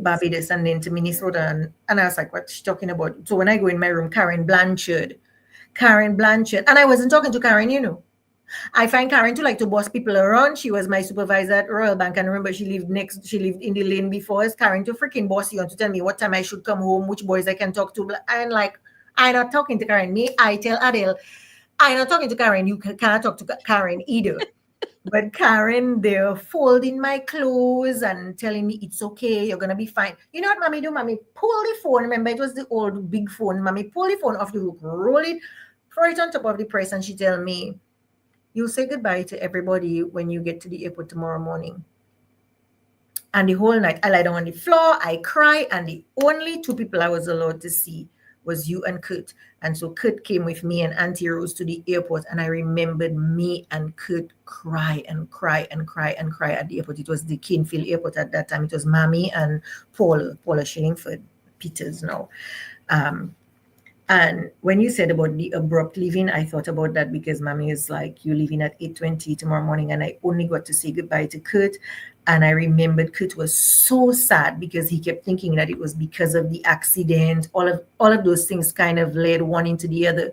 Barbados and then to Minnesota. And I was like, what's she talking about? So when I go in my room, Karen Blanchard. And I wasn't talking to Karen, I find Karen to like to boss people around. She was my supervisor at Royal Bank, and remember she lived in the lane before us. Karen to freaking boss you and to tell me what time I should come home, which boys I can talk to. And like, I'm not talking to Karen. Me, I tell Adele, I'm not talking to Karen. You cannot talk to Karen either. But Karen, they're folding my clothes and telling me it's okay, you're gonna be fine. You know what mommy do? Mommy pull the phone. Remember, it was the old big phone. Mommy pull the phone off the hook, roll it, throw it on top of the press, and she tell me, you'll say goodbye to everybody when you get to the airport tomorrow morning. And the whole night, I lie down on the floor, I cry, and the only two people I was allowed to see was you and Kurt. And so Kurt came with me and Auntie Rose to the airport, and I remembered me and Kurt cry and cry and cry and cry at the airport. It was the Kingsfield airport at that time. It was Mammy and Paula Shillingford Peters now. And when you said about the abrupt leaving, I thought about that because mommy is like, you're leaving at 8:20 tomorrow morning. And I only got to say goodbye to Kurt. And I remembered Kurt was so sad because he kept thinking that it was because of the accident. All of those things kind of led one into the other.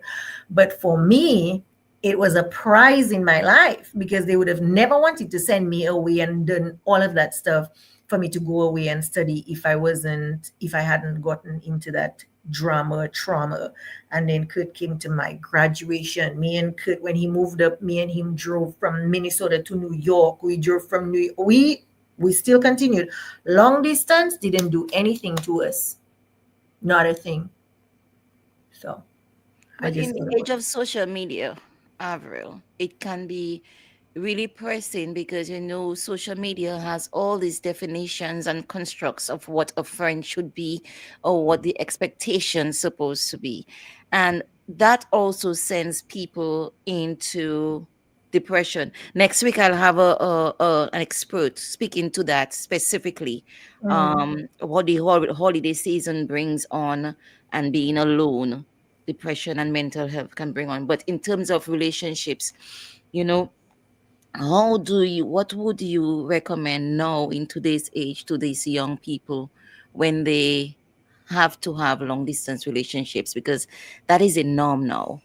But for me, it was a prize in my life because they would have never wanted to send me away and done all of that stuff for me to go away and study if I hadn't gotten into that trauma. And then Kurt came to my graduation. Me and Kurt, when he moved up, me and him drove from Minnesota to New York. We drove from New York. We still continued. Long distance didn't do anything to us. Not a thing. So But in the age of social media, Avril, it can be really pressing because social media has all these definitions and constructs of what a friend should be or what the expectation's supposed to be, and that also sends people into depression. Next week I'll have an expert speaking to that specifically, what the holiday season brings on, and being alone, depression and mental health can bring on. But in terms of relationships, what would you recommend now in today's age to these young people when they have to have long distance relationships? Because that is a norm now.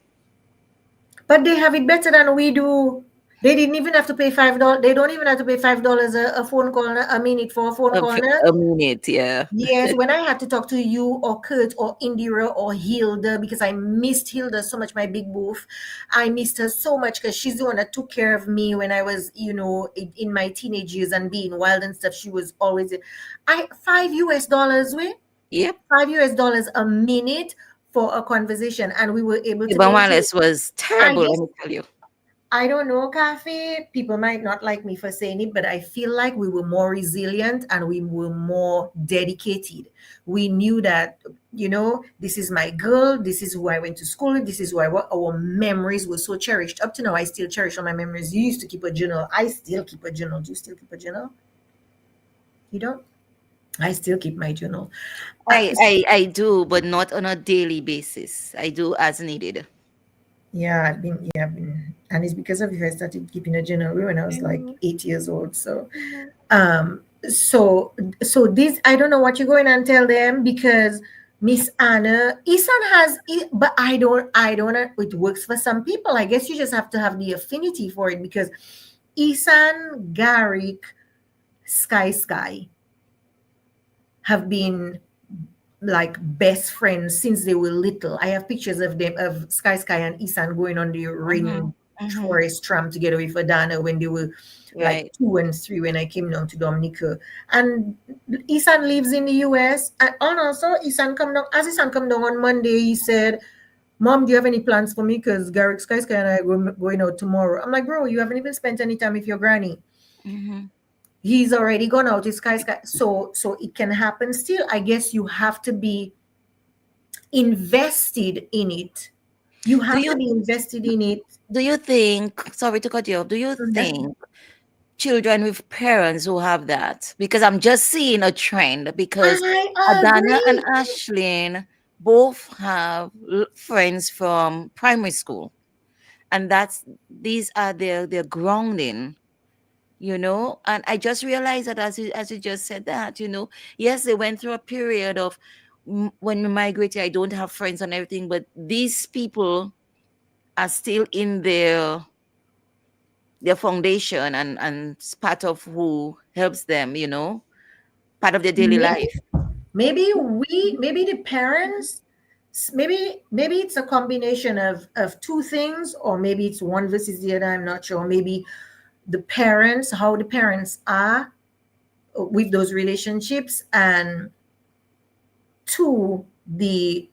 But they have it better than we do. They didn't even have to pay $5. They don't even have to pay $5 a phone call, a minute for a phone call. A minute, yeah. Yes, when I had to talk to you or Kurt or Indira or Hilda, because I missed Hilda so much, my big booth. I missed her so much because she's the one that took care of me when I was, in my teenage years and being wild and stuff. She was always $5 US, Yep. $5 US a minute for a conversation, and we were able to Cuban get into it. Wireless was I terrible, let guess me tell you. I don't know, Kathy. People might not like me for saying it, but I feel like we were more resilient and we were more dedicated. We knew that, this is my girl, this is who I went to school with, this is who I was. Our memories were so cherished. Up to now, I still cherish all my memories. You used to keep a journal. I still keep a journal. Do you still keep a journal? You don't? I still keep my journal. I, I I do, but not on a daily basis. I do as needed. Yeah, and it's because of you I started keeping a journal when I was like Mhm, 8 years old. So mhm, um so this, I don't know what you're going and tell them, because Miss Anna, Isan has it, but I don't know, it works for some people. I guess you just have to have the affinity for it, because Isan, Garrick, Sky have been like best friends since they were little. I have pictures of them, of Sky and Isan going on the mhm, rain mhm. forest tram together with Adana when they were like Right. 2 and 3 when I came down to Dominica. And Isan lives in the US. And also Isan come down, as Isan come down on Monday, he said, Mom, do you have any plans for me? Because Garrick Sky and I are going out tomorrow. I'm like, bro, you haven't even spent any time with your granny. Mhm. He's already gone out with Sky. So it can happen still. I guess you have to be invested in it. You Do have to you be invested in it. do you think, sorry to cut you off, do you Mhm. think children with parents who have that? Because I'm just seeing a trend because I Adana and agree. Ashlyn both have friends from primary school. And these are their grounding, and I just realized that as you just said that, yes, they went through a period of when we migrated, I don't have friends and everything, but these people are still in their foundation, and it's part of who helps them, part of their daily Maybe, life. maybe the parents, maybe it's a combination of two things, or maybe it's one versus the other. I'm not sure. Maybe the parents, how the parents are with those relationships, and two, the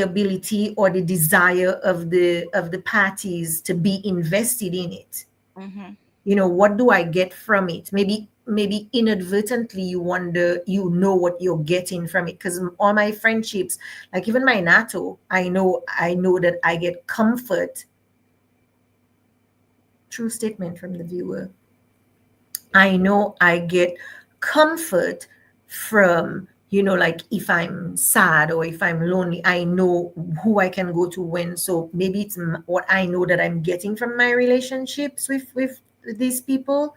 ability or the desire of the parties to be invested in it. Hmm. What do I get from it? Maybe inadvertently you wonder, what you're getting from it, because all my friendships, like even my NATO, I know that I get comfort. True statement from the viewer. I know I get comfort from, like if I'm sad or if I'm lonely, I know who I can go to when. So maybe it's what I know that I'm getting from my relationships with these people.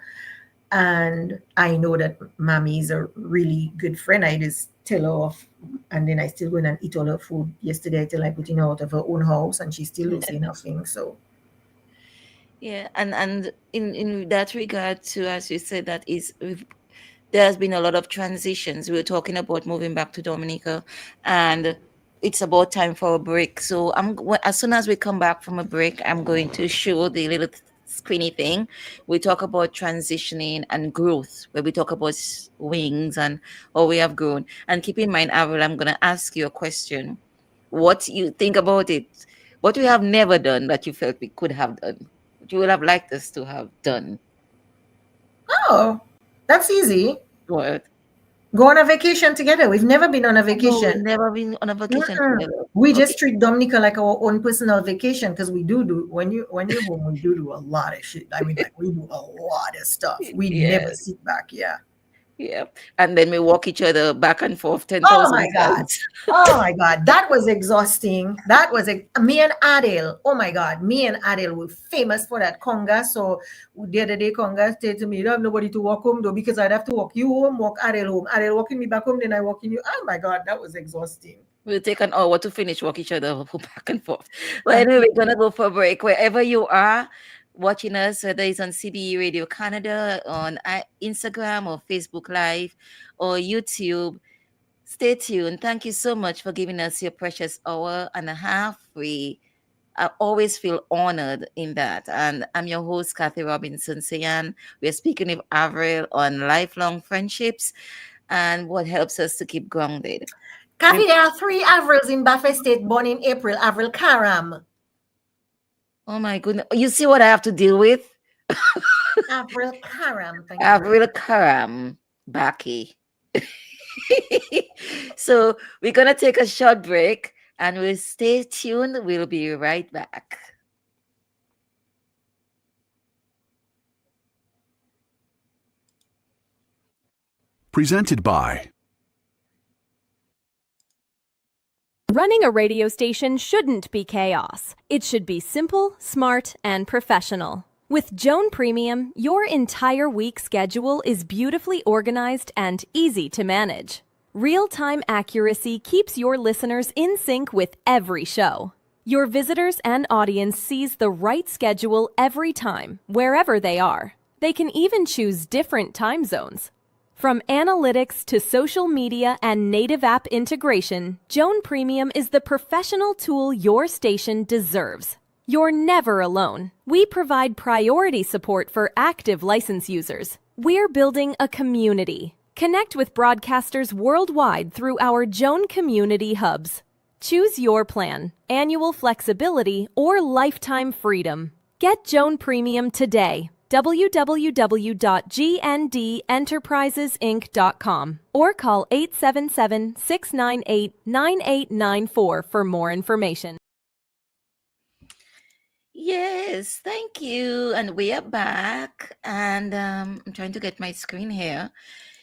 And I know that mommy is a really good friend. I just tell her off, and then I still go in and eat all her food. Yesterday, I tell her I put in her out of her own house, and she still don't say nothing. So, Yeah, and in that regard too, as you said, that is there's been a lot of transitions. We were talking about moving back to Dominica, and it's about time for a break. So as soon as we come back from a break, I'm going to show the little screeny thing. We talk about transitioning and growth, where we talk about wings and how we have grown. And keep in mind, Avril, I'm going to ask you a question. What you think about it? What we have never done that you felt we could have done? What you would have liked us to have done? oh, that's easy. What? Go on a vacation together. We've never been on a No, we've vacation. never been on a vacation Mm-mm. together. We Okay. just treat Dominica like our own personal vacation, because we do when you're home, we do a lot of shit. I mean, like, we do a lot of stuff. We never Yeah, sit back. Yeah. yeah. And then we walk each other back and forth Oh 10,000 my God. times. Oh my God. That was exhausting. Me and Adele. Oh my God. Me and Adele were famous for that conga. So the other day, conga said to me, "You don't have nobody to walk home though, because I'd have to walk you home, walk Adele home. Adele walking me back home, then I walking you." Oh my God. That was exhausting. We'll take an hour to finish walk each other back and forth. Well, anyway, we're gonna go for a break. Wherever you are watching us, whether it's on CBE Radio Canada, on Instagram or Facebook Live or YouTube, stay tuned. Thank you so much for giving us your precious hour and a half. I always feel honored in that. And I'm your host, Kathy Robinson Sayan. We're speaking with Avril on lifelong friendships and what helps us to keep grounded. Kathy, there are 3 Avrils in Buffet State born in April. Avril Karam. Oh my goodness. You see what I have to deal with? Avril Karam. Thank you. Avril Karam, Baki. So we're gonna take a short break and we'll stay tuned. We'll be right back. Presented by Running a radio station shouldn't be chaos. It should be simple, smart, and professional. With Joan Premium, your entire week schedule is beautifully organized and easy to manage. Real-time accuracy keeps your listeners in sync with every show. Your visitors and audience sees the right schedule every time, wherever they are. They can even choose different time zones. From analytics to social media and native app integration, Joan Premium is the professional tool your station deserves. You're never alone. We provide priority support for active license users. We're building a community. Connect with broadcasters worldwide through our Joan Community Hubs. Choose your plan, annual flexibility, or lifetime freedom. Get Joan Premium today. www.gndenterprisesinc.com or call 877-698-9894 for more information. Yes, thank you. And we are back. And I'm trying to get my screen here.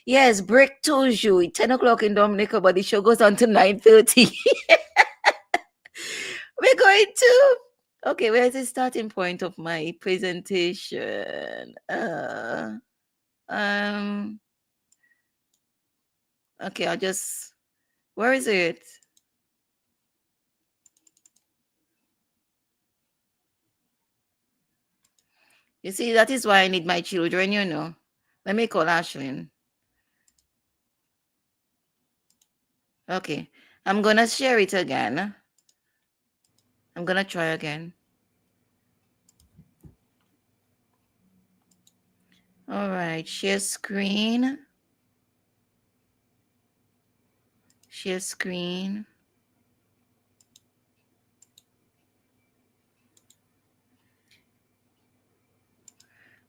Yes, break toujours. 10 o'clock in Dominica, but the show goes on to 9:30. We're going to... Okay, where's the starting point of my presentation? Okay, I'll just... Where is it? You see, that is why I need my children, you know. Let me call Ashlyn. Okay, I'm going to share it again. I'm going to try again. All right, share screen. Share screen.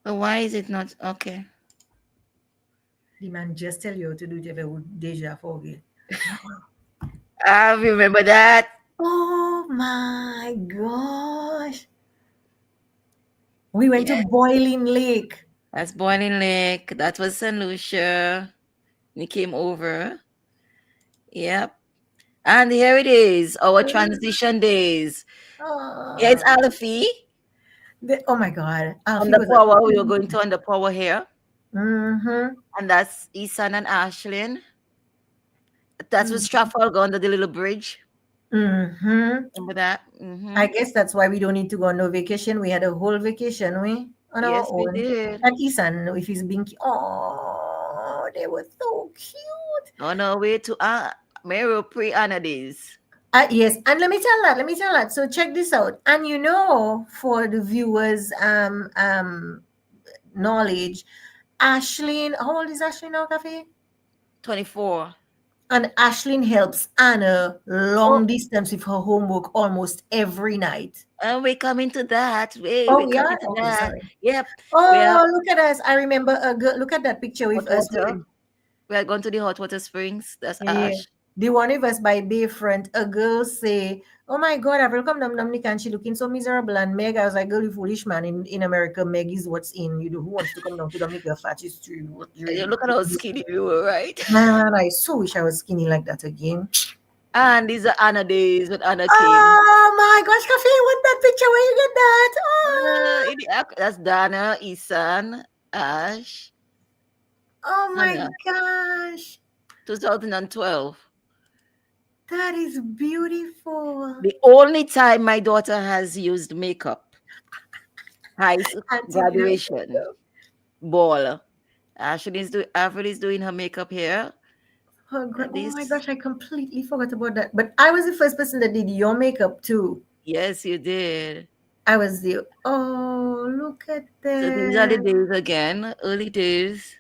But why is it not? Okay. The man just tell you to do it deja forget. I remember that. Oh my gosh. We went to Boiling Lake. That's Boiling Lake. That was St. Lucia. We came over. Yep. And here it is, our transition days. Yeah, it's Alfie. Oh my God. On the power, we were going to on the power here. Mm-hmm. And that's Isan and Ashlyn. That's with Trafalgar under the little bridge. Mm-hmm. Remember that? Mm-hmm. I guess that's why we don't need to go on no vacation. We had a whole vacation, on our Yes, we own. did. And Isan, if he's being, oh, they were so cute. On our way to Mero pre-Anades. Yes, and let me tell that. So check this out. And for the viewers' knowledge, Ashlyn, how old is Ashlyn now, Cafe? 24. And Ashlyn helps Anna long distance with her homework almost every night. And we're coming to that. We are? Okay, sorry. Yep. Oh, look at us. I remember a girl. Look at that picture with us. We are going to the hot water springs. That's Yeah. Ash. The one with us by Bayfront, a girl say, oh my God, Avril come to Dominica and she looking so miserable. And Meg, I was like, girl, you foolish man. In America, Meg is what's in. Who wants to come down to Dominica fat is true. Look at how skinny you were, right? Man, I so wish I was skinny like that again. And these are Anna days with Anna King. Oh my gosh, Cafe, what that picture? Where you get that? That's Dana, Isan, Ash. Oh my gosh. 2012. That is beautiful. The only time my daughter has used makeup. High school graduation ball. Avril is doing her makeup here. Oh my gosh, I completely forgot about that. But I was the first person that did your makeup too. Yes, you did. I was the... Oh, look at that. So these are the days again, early days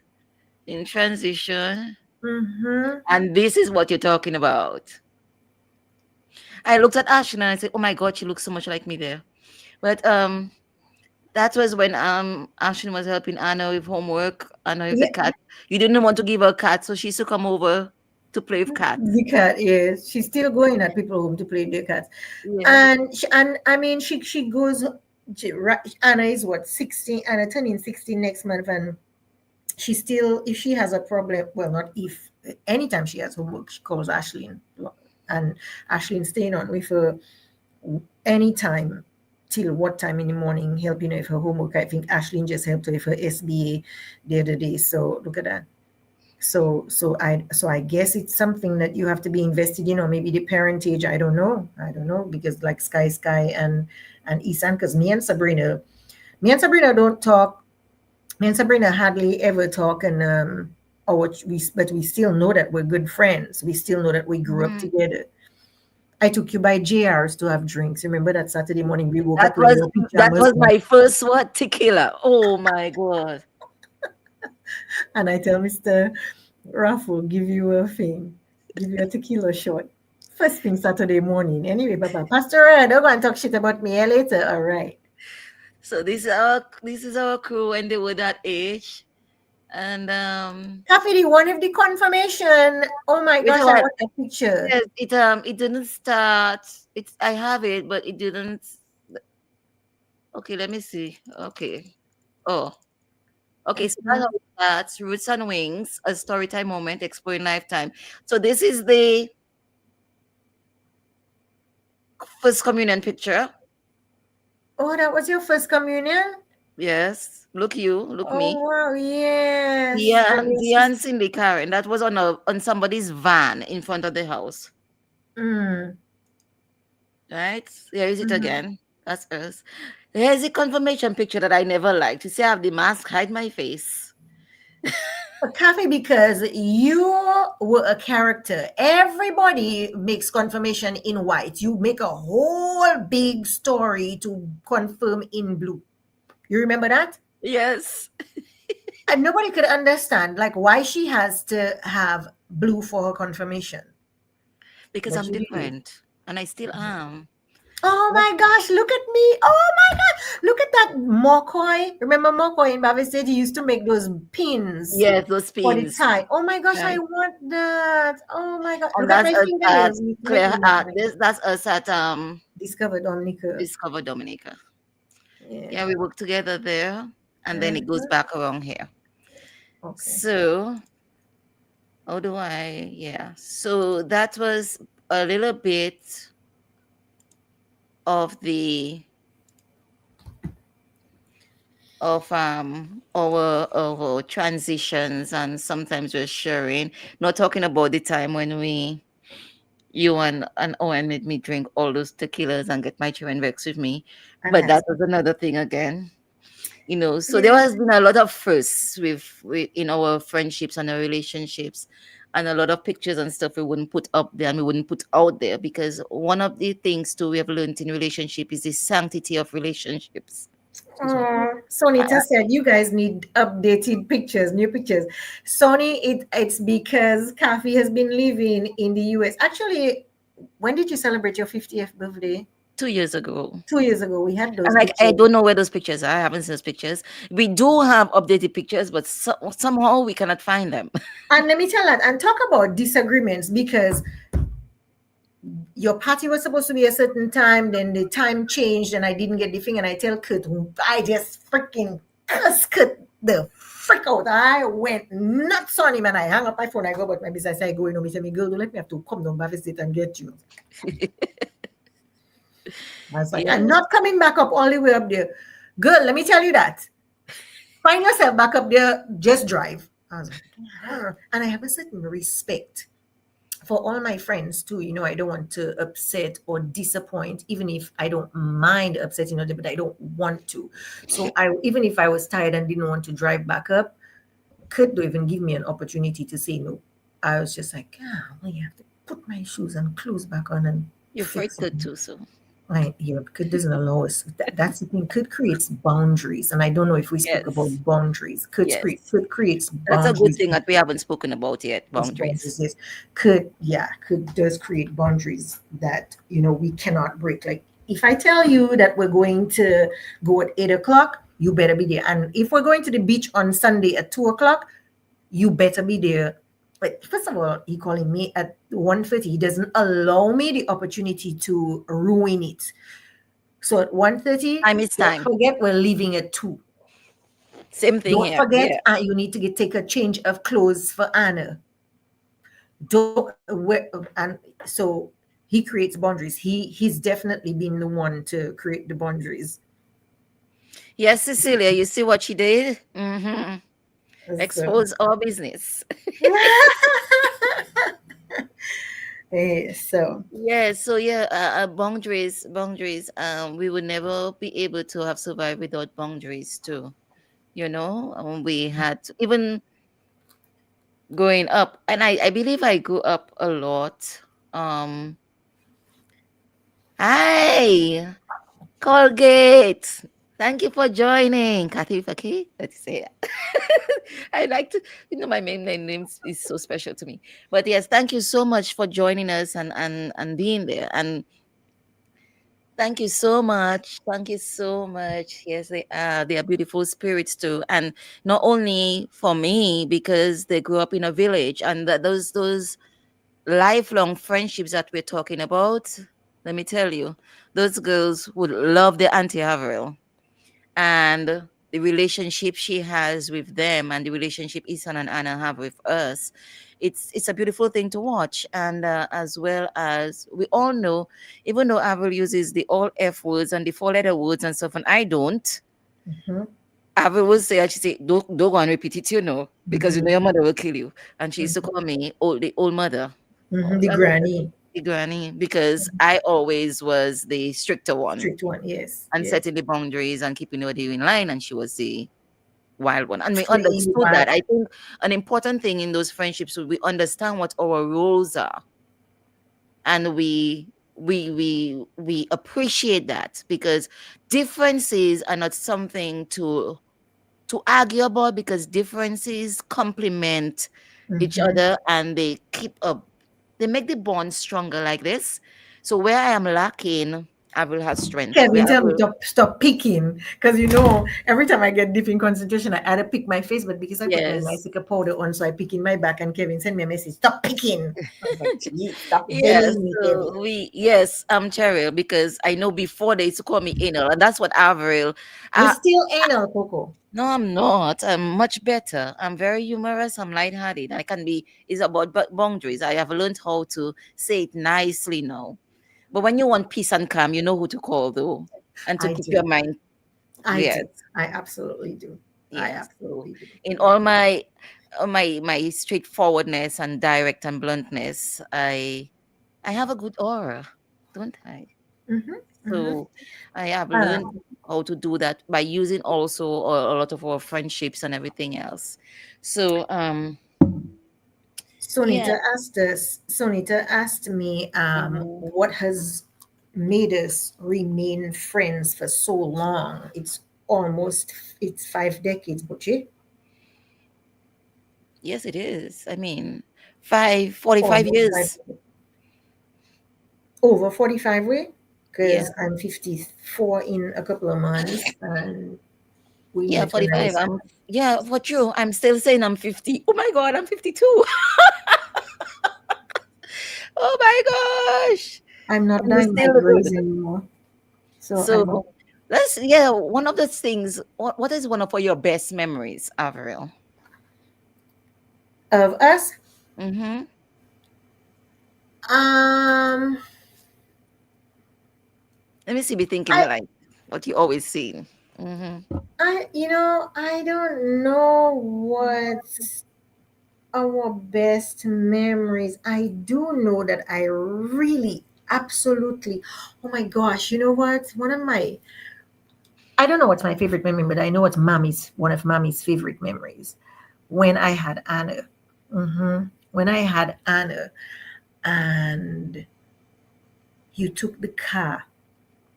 in transition. Mm-hmm. And this is what you're talking about. I looked at Ashley and I said, "Oh my God, she looks so much like me there." But that was when Ashley was helping Anna with homework. Anna with the Yeah, cat. You didn't want to give her a cat, so she used to come over to play with cats. the cat, yes. She's still going at people home to play with their cats. Yeah. And I mean she goes Anna is what 16, Anna turning 16 next month, and she still, if she has a problem, well, not if, anytime she has homework, she calls Ashley, and Ashley staying on with her anytime till what time in the morning, helping her with her homework. I think Ashley just helped her with her SBA the other day. So look at that. So I guess it's something that you have to be invested in, or maybe the parentage. I don't know, because like Sky and Isan, because me and Sabrina don't talk. Me and Sabrina hardly ever talk, and but we still know that we're good friends. We still know that we grew up together. I took you by JR's to have drinks. Remember that Saturday morning we woke That up in was your that pajamas, was my first what tequila. Oh my God. and I tell Mr. Raffle, give you a thing, give you a tequila shot. First thing Saturday morning. Anyway, Papa, Pastor, don't go and talk shit about me later. All right. So this is our crew when they were that age. And Coffee, one of the confirmation. Oh my you gosh, know I what? want that picture. Yes, it didn't start. It's I have it, but it didn't. Okay, let me see. Okay. Oh, okay. So that's how it starts. Roots and Wings, a storytime moment, exploring lifetime. So this is the first communion picture. Oh, that was your first communion? Yes. Look you, look Oh me. wow, yes. Yeah, And your Diane sister. Cindy Karen. That was on somebody's van in front of the house. Mm, Right? Here is it mhm. again. That's us. Here's the confirmation picture that I never liked. You see, I have the mask hide my face. Coffee, because you were a character. Everybody makes confirmation in white. You make a whole big story to confirm in blue. You remember that? Yes. And nobody could understand like why she has to have blue for her confirmation. Because But I'm she did it. different. And I still am. Oh But my gosh, look at me. Oh my God. Look at that Mokoy. Remember Mokoy in Bava State? He used to make those pins yes, those for the pins. tie. Oh my gosh, I Right. want that. Oh my God. And Look at that's my us at fingernails. We used to make Claire them like that. that's us at Discover Dominica. Discover Dominica. Yeah, Yeah. we work together there. And then it goes Uh-huh. back around here. Okay. So how do I yeah. So that was a little bit of the of our transitions, and sometimes we're sharing, not talking about the time when you and Owen made me drink all those tequilas and get my children vexed with me. And But that's that was another thing again. So there yeah. has been a lot of firsts with in our friendships and our relationships, and a lot of pictures and stuff we wouldn't put up there and we wouldn't put out there, because one of the things too we have learned in relationship is the sanctity of relationships. Excuse me. Sonita said you guys need updated pictures, new pictures. Sonny, it's because Kathy has been living in the US. Actually, when did you celebrate your 50th birthday? 2 years ago. 2 years ago. We had And those like I pictures. don't know where those pictures are. I haven't seen those pictures. We do have updated pictures, but somehow we cannot find them. And let me tell that and talk about disagreements, because your party was supposed to be a certain time, then the time changed and I didn't get the thing. And I tell Kurt, I just freaking cuss Kurt the freak out. I went nuts on him and I hung up my phone. I go about my business. I go, he said, me girl, don't let me have to come down by visit and get you. I was like, Yeah. I'm not coming back up all the way up there. Girl, let me tell you that. Find yourself back up there, just drive. I was like, and I have a certain respect for all my friends too. I don't want to upset or disappoint, even if I don't mind upsetting other, but I don't want to. So even if I was tired and didn't want to drive back up, Kurt don't even give me an opportunity to say no. I was just like, well, you have to put my shoes and clothes back on and You're fix frightened it. too, so Yeah, Kid doesn't allow us. That's the thing. Kid creates boundaries, and I don't know if we spoke about Yes. boundaries. Yes. Kid creates That's a good boundaries. thing that we haven't spoken about yet. Yes, Boundaries. boundaries. Yes, Kid does create boundaries that we cannot break. Like if I tell you that we're going to go at 8 o'clock, you better be there. And if we're going to the beach on Sunday at 2 o'clock, you better be there. But first of all, he calling me at 1:30. He doesn't allow me the opportunity to ruin it. So at 1:30, Time is don't time. forget we're leaving at 2. Same thing Don't here. forget Yeah. you need to take a change of clothes for Anna. Don't and so he creates boundaries. He's definitely been the one to create the boundaries. Yes, Cecilia, you see what she did? So Expose our business. so Yeah, so yeah, boundaries. We would never be able to have survived without boundaries too. We had to, even growing up, and I believe I grew up a lot. Um, Hi, Colgate. Thank you for joining, Kathy Faki. Let's say that. I like to, my main name is so special to me. But yes, thank you so much for joining us and being there. And thank you so much. Thank you so much. Yes, they are beautiful spirits too. And not only for me, because they grew up in a village, and those lifelong friendships that we're talking about, let me tell you, those girls would love their Auntie Avril. And the relationship she has with them and the relationship Isan and Anna have with us, it's a beautiful thing to watch. And as well as we all know, even though Avril uses the all F words and the four-letter words and stuff, and I don't, mhm, Avril will say, she say, don't go and repeat it, because mhm, your mother will kill you. And she used to mhm, call me the old mother. Oh, the I love granny, the granny, because I always was the stricter one strict one. Yes, and yes. setting the boundaries and keeping everybody in line, and she was the wild one. And we The understood that. I think an important thing in those friendships would we understand what our roles are, and we appreciate that, because differences are not something to argue about, because differences complement each Mhm. other, and they make the bond stronger like this. So where I am lacking, I will have strength. Where Kevin, I tell me will, to stop picking because every time I get deep in concentration, I either pick my face, but because I put my yes. Nycica powder on, so I pick in my back. And Kevin send me a message, stop picking. I was like, geez, stop Yes, bullying me, Kevin. so I'm Cheryl, because I know before they used to call me anal, and that's what Avril. You're Uh, still anal, Coco. no, I'm not. I'm much better. I'm very humorous. I'm lighthearted. I can be. It's about boundaries. I have learned how to say it nicely now. But when you want peace and calm, you know who to call though, and to I keep your do. mind. I Yes, do. I absolutely do. I yes. So absolutely do. in Yeah. all my straightforwardness and direct and bluntness, I have a good aura, don't I? Mm-hmm. Mm-hmm. So I have learned Um, how to do that by using also a lot of our friendships and everything else. So yeah. Sonita asked me, Mhm. what has made us remain friends for so long? It's 5 decades, Butchie. Yes, it is. I mean, 45 Almost years. over 45 way, Yeah. because I'm 54 in a couple of months, and we Yeah, met when I 45. was. Yeah, for true. I'm still saying I'm 50. Oh my God, I'm 52. Oh my gosh. I'm not And we dyeing my still look grays good. anymore, so So I'm one of the things, what is one of your best memories, Avril? of us. Mm-hmm. Um, Let me see, be thinking I like what you always seen. Mm-hmm. I don't know what's our best memories. I do know that I really, absolutely, oh my gosh, you know what? I don't know what's my favorite memory, but I know what's one of mommy's favorite memories. When I had Anna. When I had Anna, and you took the car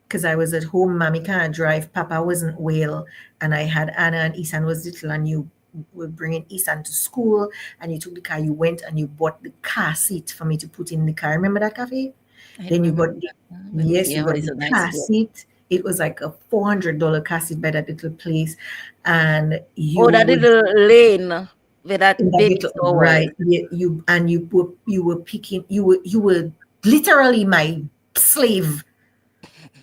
because I was at home. Mommy can't drive. Papa wasn't well, and I had Anna and Isan was little, and you were bringing Isan to school, and you took the car. You went and you bought the car seat for me to put in the car. Remember that, Cafe? I Then don't you remember got that. But yes, you yeah, got it's the a nice car gift. seat. It was like a $400 car seat by that little place, and Oh, you that would little lane with in that that baby little towel. right. You were picking. You were literally my slave.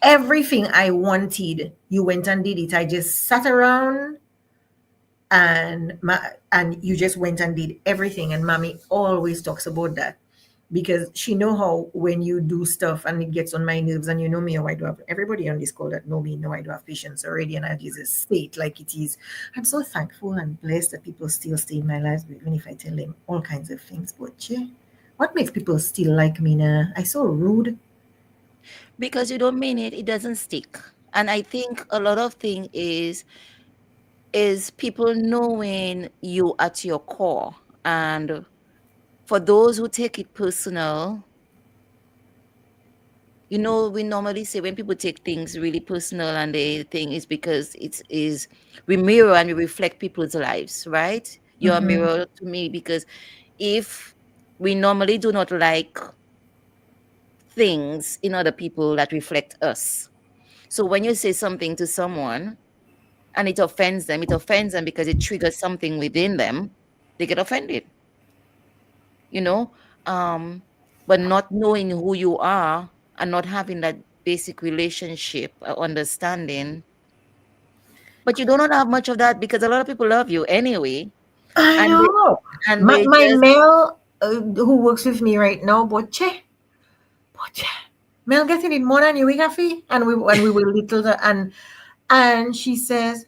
Everything I wanted, you went and did it. I just sat around and you just went and did everything. And mommy always talks about that because she know how when you do stuff and it gets on my nerves, and you know me how I do have everybody on this call that know me know I do have patience already, and I just state like it is. I'm so thankful and blessed that people still stay in my lives even if I tell them all kinds of things. But yeah, what makes people still like me now? I so rude. Because you don't mean it, it doesn't stick. And I think a lot of thing is people knowing you at your core. And for those who take it personal, we normally say when people take things really personal and they think it's because it is we mirror and we reflect people's lives, right? You're a Mhm. mirror to me because if we normally do not like things in other people that reflect us. So when you say something to someone and it offends them because it triggers something within them, they get offended, you know? Um, but not knowing who you are and not having that basic relationship, understanding, but you do not have much of that because a lot of people love you anyway, I and know. My they my just male who works with me right now, Boche. Mel getting it more than you, Gaffy. And we were little and she says,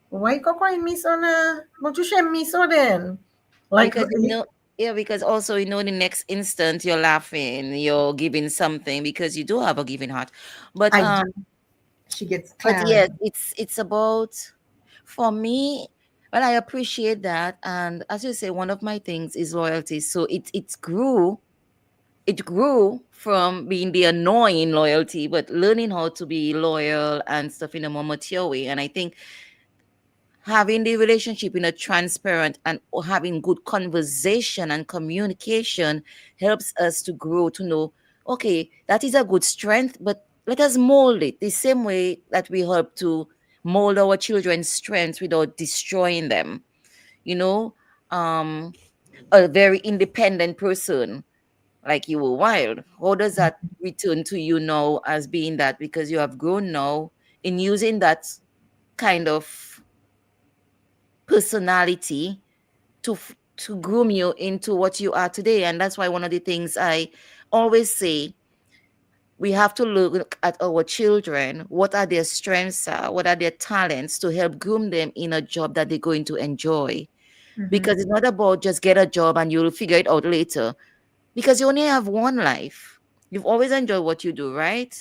why you crying me so na? But you shame me so then. Like because yeah, because also the next instant you're laughing, you're giving something because you do have a giving heart, but I do. She gets yes, Karen. it's about for me. Well, I appreciate that, and as you say, one of my things is loyalty. So it grew from being the annoying loyalty, but learning how to be loyal and stuff in a more mature way. And I think having the relationship in a transparent and having good conversation and communication helps us to grow to know, okay, that is a good strength, but let us mold it the same way that we help to mold our children's strengths without destroying them. You know, um, a very independent person like you were wild. How does that return to you now as being that because you have grown now in using that kind of personality to groom you into what you are today? And that's why one of the things I always say, we have to look at our children, what are their strengths are, what are their talents, to help groom them in a job that they're going to enjoy, Mhm. because it's not about just get a job and you'll figure it out later, because you only have one life. You've always enjoyed what you do, right?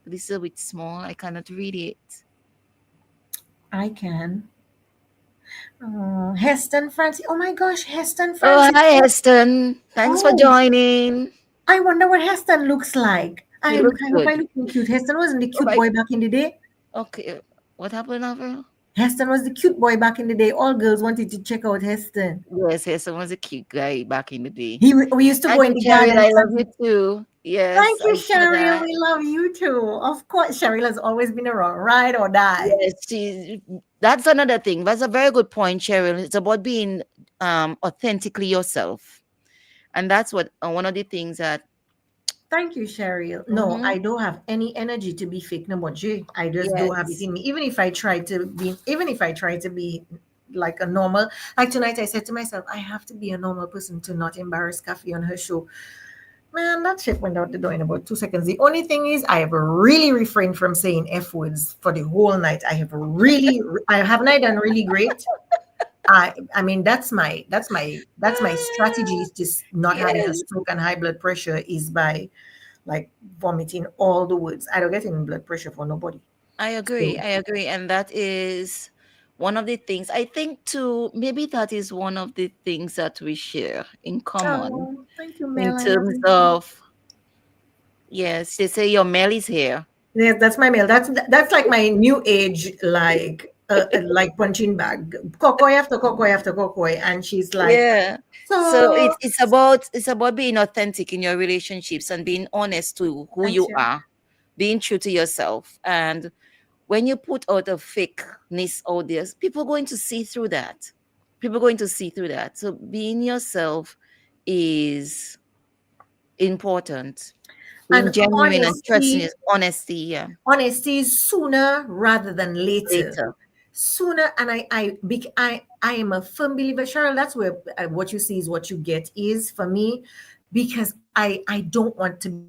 This is a bit small, I cannot read it. I can. Oh, Heston Francis. Oh my gosh, Heston Oh, Francis. hi Heston, thanks for Oh, joining. I wonder what Heston looks like. He I looks hope I good. look cute. Heston wasn't the Oh cute my, boy back in the day. okay, what happened, Avril? Heston was the cute boy back in the day. All girls wanted to check out Heston. Yes, Heston was a cute guy back in the day. We used to go Thank in you, the Cheryl, garden. I love you too. Yes, Thank I you, saw Cheryl. that. We love you too. Of course, Cheryl has always been around, ride or die. Yes, that's another thing. That's a very good point, Cheryl. It's about being authentically yourself. And that's what one of the things that Thank you, Cheryl. No, mhm, I don't have any energy to be fake no more. Jay. I just don't have it yes, in me. Even if I try to be like a normal, like tonight, I said to myself, I have to be a normal person to not embarrass Kathy on her show. Man, that shit went out the door in about 2 seconds. The only thing is, I have really refrained from saying F words for the whole night. I haven't I done really great. I mean, that's my strategy is just not having a yes. stroke and high blood pressure is by like vomiting all the words. I don't get any blood pressure for nobody. I agree. So, I agree. And that is one of the things I think too, maybe that is one of the things that we share in common oh, thank you, in Mel. I love terms you. of, yes, they say your mail is here. Yeah, that's my mail. That's like my new age, like punching bag, kokoi after kokoi after kokoi, and she's like, Yeah. So so it's about being authentic in your relationships and being honest to who thanks, you yeah. are, being true to yourself. And when you put out a fakeness out there, people are going to see through that. People are going to see through that. So being yourself is important. Being And genuine and trusting is honesty. Yeah. honesty is sooner rather than later. Later. Sooner, and I am a firm believer, Cheryl. That's where what you see is what you get is for me, because I don't want to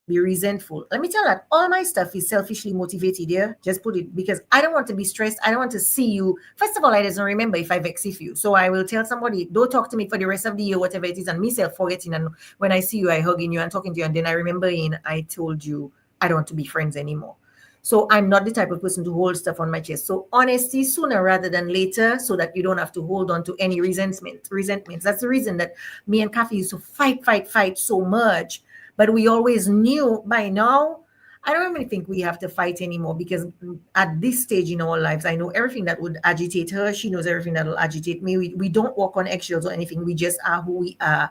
be resentful. Let me tell you that all my stuff is selfishly motivated. Yeah, just put it because I don't want to be stressed. I don't want to see you. First of all, I doesn't remember if I vex if you, so I will tell somebody, don't talk to me for the rest of the year, whatever it is, and me self forgetting. And when I see you, I hugging you and talking to you, and then I remember I told you I don't want to be friends anymore. So I'm not the type of person to hold stuff on my chest. So honesty sooner rather than later, so that you don't have to hold on to any resentments. That's the reason that me and Kathy used to fight so much. But we always knew by now, I don't even think we have to fight anymore, because at this stage in our lives, I know everything that would agitate her. She knows everything that will agitate me. We don't walk on eggshells or anything. We just are who we are,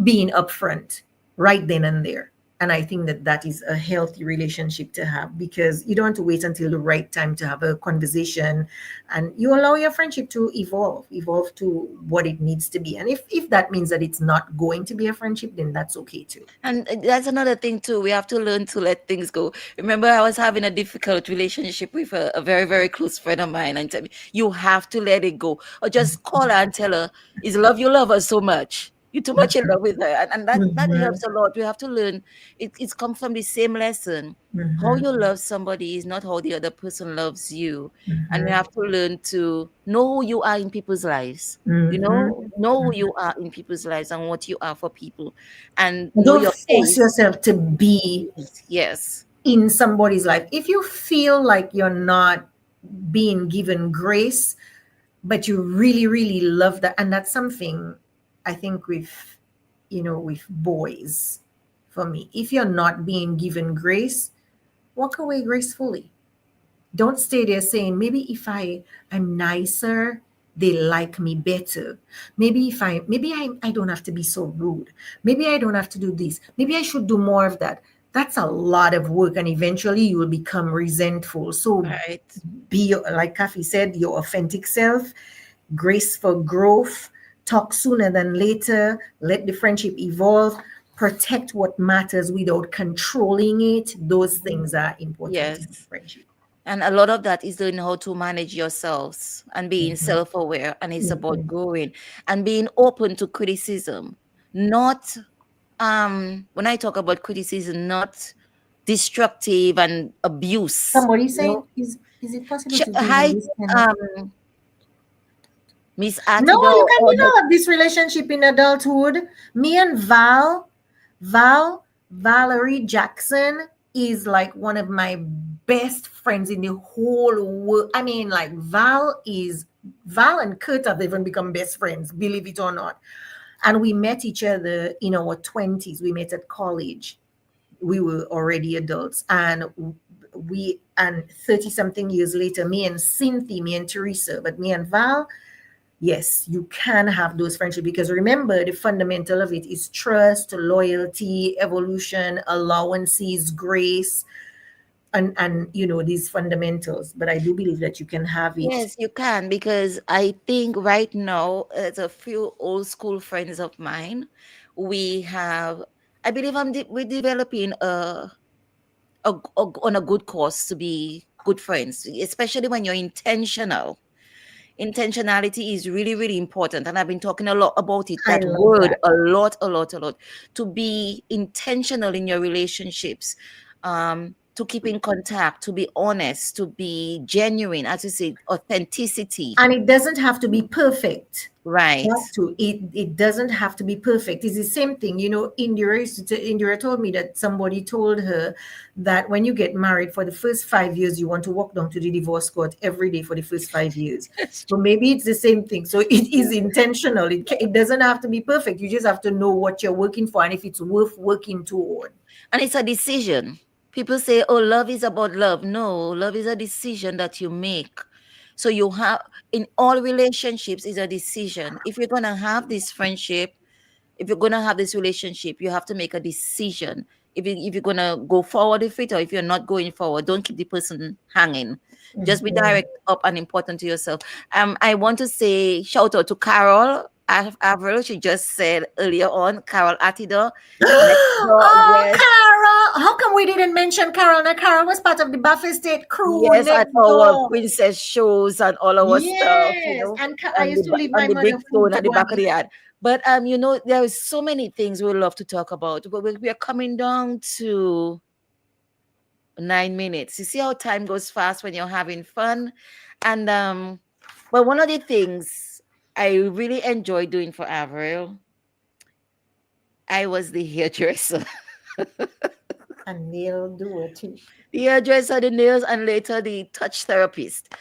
being upfront right then and there. And I think that is a healthy relationship to have, because you don't have to wait until the right time to have a conversation, and you allow your friendship to evolve to what it needs to be. And if that means that it's not going to be a friendship, then that's okay too. And that's another thing too. We have to learn to let things go. Remember, I was having a difficult relationship with a very, very close friend of mine, and tell me, you have to let it go. Or just call her and tell her, is love you love her so much. You're too much in love with her. And that helps a lot. We have to learn. It's come from the same lesson. How you love somebody is not how the other person loves you. And we have to learn to know who you are in people's lives. You know who you are in people's lives and what you are for people. And know Don't your force place. yourself to be Yes. in somebody's life. If you feel like you're not being given grace, but you really love that, and that's something I think with boys, for me, if you're not being given grace, walk away gracefully. Don't stay there saying, maybe if I'm nicer, they like me better. Maybe I don't have to be so rude. Maybe I don't have to do this. Maybe I should do more of that. That's a lot of work, and eventually you will become resentful. So Right. be, like Kathy said, your authentic self, grace for growth, talk sooner than later, let the friendship evolve, protect what matters without controlling it. Those things are important in Yes. friendship. And a lot of that is learning how to manage yourselves and being self-aware. And it's about growing and being open to criticism. Not when I talk about criticism, not destructive and abuse. Somebody You know, saying, is it possible to do hi, this kind of? um, Miss No, Attidor. you can develop this relationship in adulthood. Me and Valerie Jackson is like one of my best friends in the whole world. I mean, like Val and Kurt have even become best friends, believe it or not. And we met each other in our 20s. We met at college. We were already adults. And 30 something years later, me and Teresa, but me and Val, yes, you can have those friendships, because remember, the fundamental of it is trust, loyalty, evolution, allowances, grace, and these fundamentals. But I do believe that you can have it. Yes, you can, because I think right now, as a few old school friends of mine, I believe we're developing on a good course to be good friends, especially when you're intentional. Intentionality is really, really important. And I've been talking a lot about it, I that love word, that. a lot. To be intentional in your relationships, to keep in contact, to be honest, to be genuine, as you say, authenticity. And it doesn't have to be perfect. Right. It doesn't have to be perfect. It's the same thing. Indira told me that somebody told her that when you get married, for the first 5 years, you want to walk down to the divorce court every day for the first 5 years. So maybe it's the same thing. So it is intentional. It doesn't have to be perfect. You just have to know what you're working for and if it's worth working toward. And it's a decision. People say, oh, love is about love. No, love is a decision that you make. So you have, in all relationships, is a decision. If you're going to have this friendship, if you're going to have this relationship, you have to make a decision. If you're going to go forward with it, or if you're not going forward, don't keep the person hanging. Just be direct, up, and important to yourself. I want to say shout out to Carol Avril. She just said earlier on, Carol Atido. Next door, Oh, yes. Carol! How come we didn't mention Carol? Now, Carol was part of the Buffy State crew Yes, at next our door. princess shows and all our stuff, Yes, and I and used to leave and my the big mother stone food to at the go and back of the eat. yard. But there is so many things we love to talk about, but we are coming down to 9 minutes. You see how time goes fast when you're having fun, and but one of the things I really enjoy doing for Avril, I was the hairdresser. And they'll do it too. The hairdresser, the nails, and later the touch therapist. But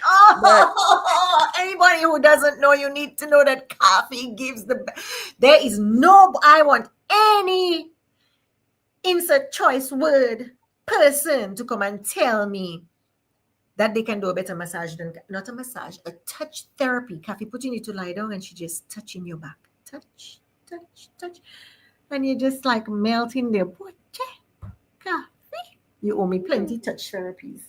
Oh, anybody who doesn't know, you need to know that coffee gives there is no, I want any insert choice word person to come and tell me that they can do a better massage than, not a massage, a touch therapy. Coffee putting you to lie down and she just touching your back. Touch, touch, touch. And you're just like melting there. Boy, coffee. You owe me plenty touch therapies.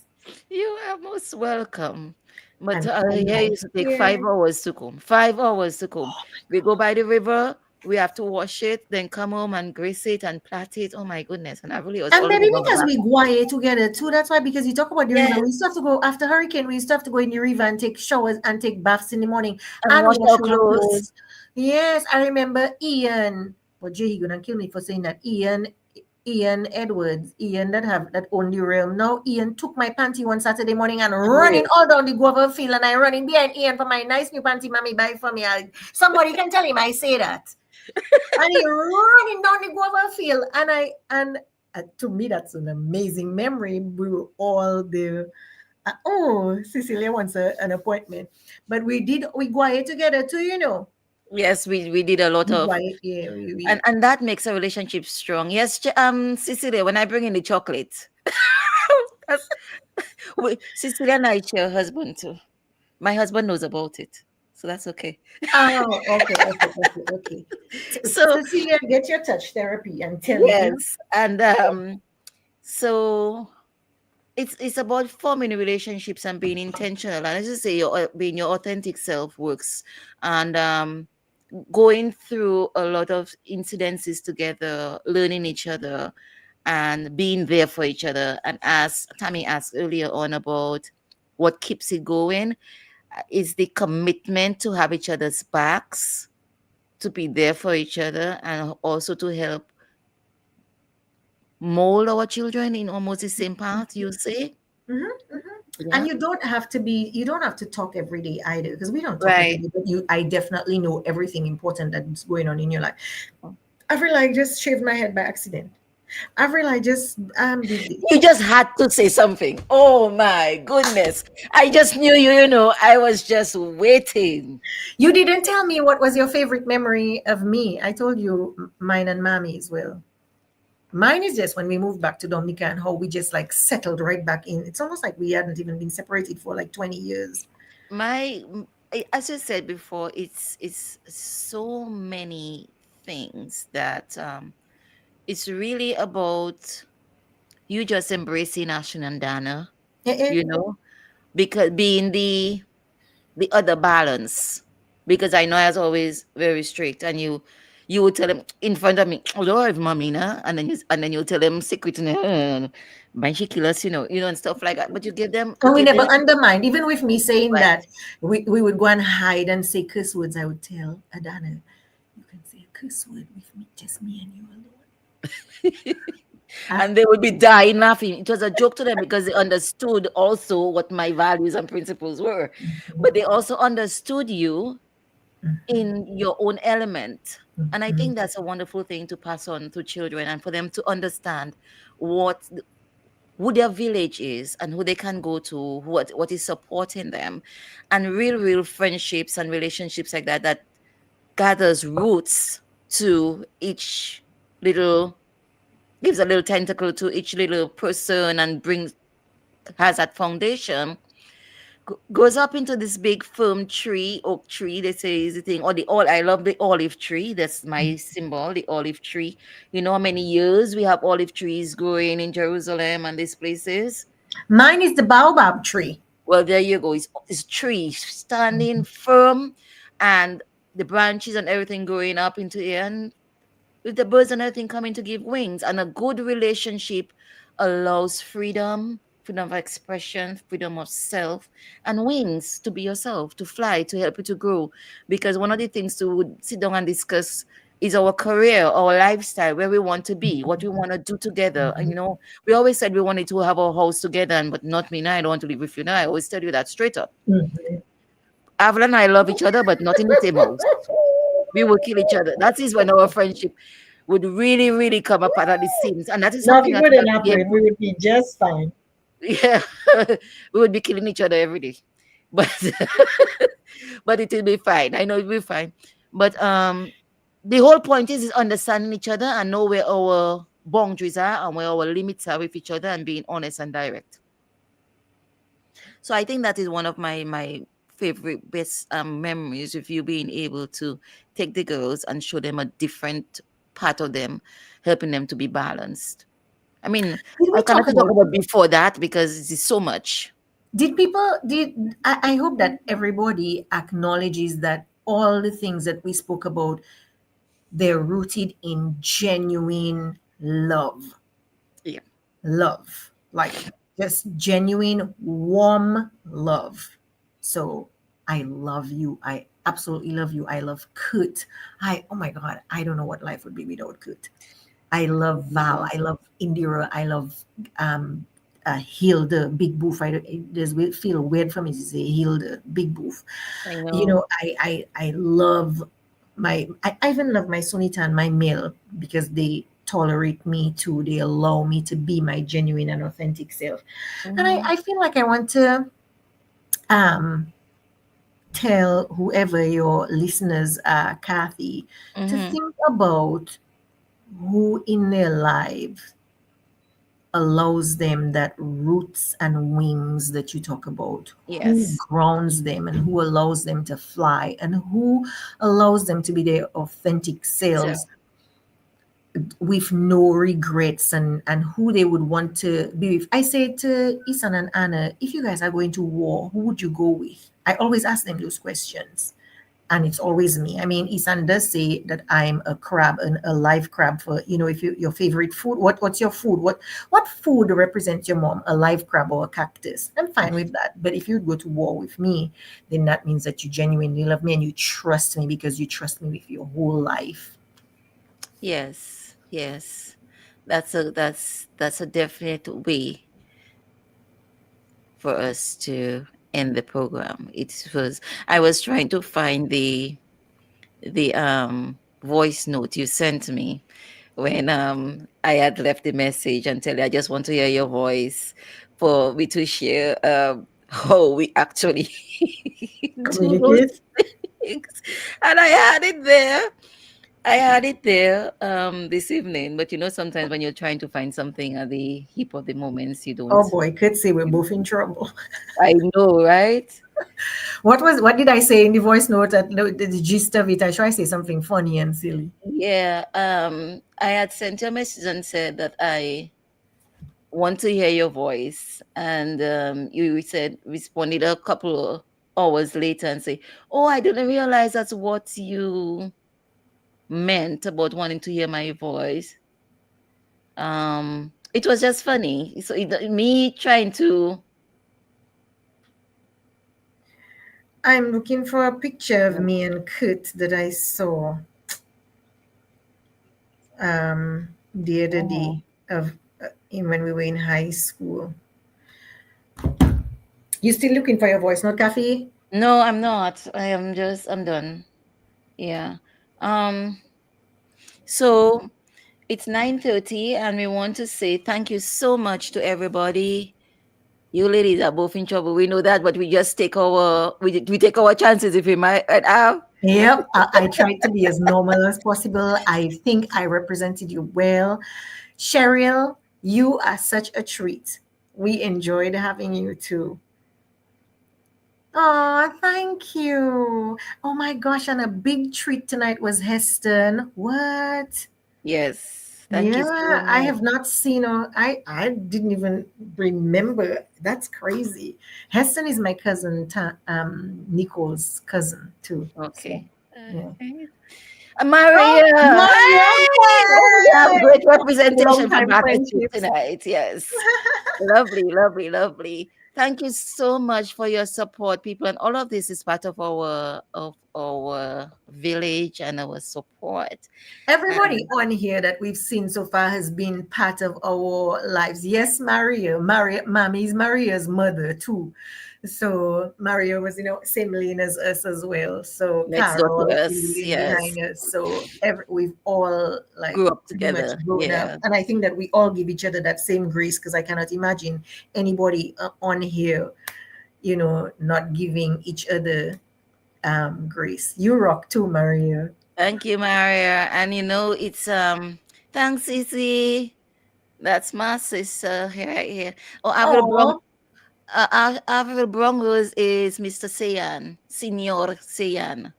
you are most welcome. But And here used to take 5 hours to comb. 5 hours to comb. We go by the river, we have to wash it, then come home and grease it and plait it. Oh my goodness. And I really was And always maybe on because back. we go away together too. That's why, because you talk about the river, Yes, we used to have to go after hurricane. We used to have to go in the river and take showers and take baths in the morning and and wash wash our our clothes. clothes. Yes, I remember Ian. But Jay, he gonna kill me for saying that. Ian Edwards, Ian that owned the realm. Now Ian took my panty one Saturday morning and running all down the guava field, and I running behind Ian for my nice new panty mommy buy for me. Somebody can tell him I say that. And he running down the guava field, and to me that's an amazing memory. We were all there. Oh, Cecilia wants an appointment, but we go out together too. Yes, we did a lot We of, go out, yeah, and that makes a relationship strong. Yes, Cecilia, when I bring in the chocolate, that's, Cecilia and I share a husband too. My husband knows about it, so that's okay. Oh, okay. So Cecilia, get your touch therapy and tell me. yes, and so it's about forming relationships and being intentional. And as you say, being your authentic self works, and going through a lot of incidences together, learning each other, and being there for each other. And as Tammy asked earlier on about what keeps it going, is the commitment to have each other's backs, to be there for each other, and also to help mold our children in almost the same path, you say? Yeah. And you don't have to talk every day either, because we don't talk every Right. day, but I definitely know everything important that's going on in your life. Avril, I just shaved my head by accident. Avril, I just did this. You just had to say something. Oh my goodness. I just knew I was just waiting. You didn't tell me what was your favorite memory of me. I told you mine and mommy as well. Mine is just when we moved back to Dominica and how we just like settled right back in. It's almost like we hadn't even been separated for like 20 years. As you said before, it's so many things that it's really about you just embracing Ashin and Dana, Eh. because being the other balance. Because I know I was always very strict, and you would tell him in front of me, "Hello, mommy, na," and then you tell them secret, "Man, she kill us," and stuff like that. But you give them, And we never undermined, even with me saying that we would go and hide and say curse words. I would tell Adana, you can say a curse word with me, just me and you alone. and they would be dying laughing. It was a joke to them because they understood also what my values and principles were, but they also understood you in your own element. And I think that's a wonderful thing to pass on to children, and for them to understand who their village is and who they can go to, what is supporting them, and real friendships and relationships like that gathers roots to each little gives a little tentacle to each little person and has that foundation, goes up into this big firm tree, oak tree, they say is the thing, or I love the olive tree. That's my symbol, the olive tree. You know how many years we have olive trees growing in Jerusalem and these places? Mine is the baobab tree. Well, there you go. It's tree standing firm, and the branches and everything growing up into the end, with the birds and everything coming to give wings. And a good relationship allows freedom of expression, freedom of self, and wings to be yourself, to fly, to help you to grow. Because one of the things to sit down and discuss is our career, our lifestyle, where we want to be, what we want to do together. And we always said we wanted to have our house together, but not me now. I don't want to live with you now. I always tell you that straight up. Avril and I love each other, but not in the same house. We will kill each other. That is when our friendship would really, really come apart at the seams. And that is something Nothing that would happen. We would be just fine. yeah, we would be killing each other every day. But but it will be fine. I know it will be fine. But the whole point is understanding each other and know where our boundaries are and where our limits are with each other and being honest and direct. So I think that is one of my favorite best memories of you being able to take the girls and show them a different part of them, helping them to be balanced. I mean, I cannot talk about before that because it's so much. I hope that everybody acknowledges that all the things that we spoke about, they're rooted in genuine love. Yeah. Love. Like just genuine, warm love. So I love you. I absolutely love you. I love Kurt. Oh my God, I don't know what life would be without Kurt. I love Val. I love Indira. I love Hilda, Big Boof. It does feel weird for me to say Hilda, Big Boof. I love I even love my Sunita and my male because they tolerate me too. They allow me to be my genuine and authentic self. And I feel like I want to tell whoever your listeners are, Kathy, to think about who in their lives allows them that roots and wings that you talk about. Yes. Who grounds them and who allows them to fly and who allows them to be their authentic selves with no regrets and who they would want to be with. I say to Isan and Anna, if you guys are going to war, who would you go with? I always ask them those questions. And it's always me. I mean, Isan does say that I'm a crab, a live crab for, if your favorite food, what's your food? What food represents your mom? A live crab or a cactus? I'm fine with that. But if you go to war with me, then that means that you genuinely love me and you trust me because you trust me with your whole life. Yes. That's a definite way for us to end the program. I was trying to find the voice note you sent me when I had left the message and tell you I just want to hear your voice for me to share how we actually do those things. And I had it there this evening, but sometimes when you're trying to find something at the heap of the moments, you don't. Oh boy, could say we're both in trouble. I know, right? What did I say in the voice note? The gist of it, I try to say something funny and silly. Yeah, I had sent you a message and said that I want to hear your voice, and you responded a couple of hours later and say, "Oh, I didn't realize that's what you meant about wanting to hear my voice." It was just funny. So me trying to. I'm looking for a picture of me and Kurt that I saw the other day of when we were in high school. You still looking for your voice note, Kathy? No, I'm not. I'm done. Yeah. So it's 9:30 and we want to say thank you so much to everybody. You ladies are both in trouble. We know that, but we just take our chances if we might have. Yep. I tried to be as normal as possible. I think I represented you well. Cheryl, you are such a treat. We enjoyed having you too. Oh, thank you. Oh my gosh, and a big treat tonight was Heston. What? Yes. Thank you so Yeah, I much. have not seen her. I didn't even remember. That's crazy. Heston is my cousin, Nicole's cousin too. So Okay. yeah. Oh, Maria, Mario, hey! Oh, we have great long representation from time Massachusetts friendships. tonight. Yes. Lovely, lovely, lovely. Thank you so much for your support, people. And all of this is part of our village and our support. Everybody And on here that we've seen so far has been part of our lives. Yes, Maria, Mommy's Maria's mother too. So Maria was, same lane as us as well. So next door Carol to us, leading yes, behind us. So we've all like grew up pretty much together. grown up, Yeah. and I think that we all give each other that same grace because I cannot imagine anybody on here, not giving each other grace. You rock too, Maria. Thank you, Maria. And it's thanks, Izzy. That's my sister right here. Oh, Oh. Avril Brongos is Mr. Sayan, Senior Sayan,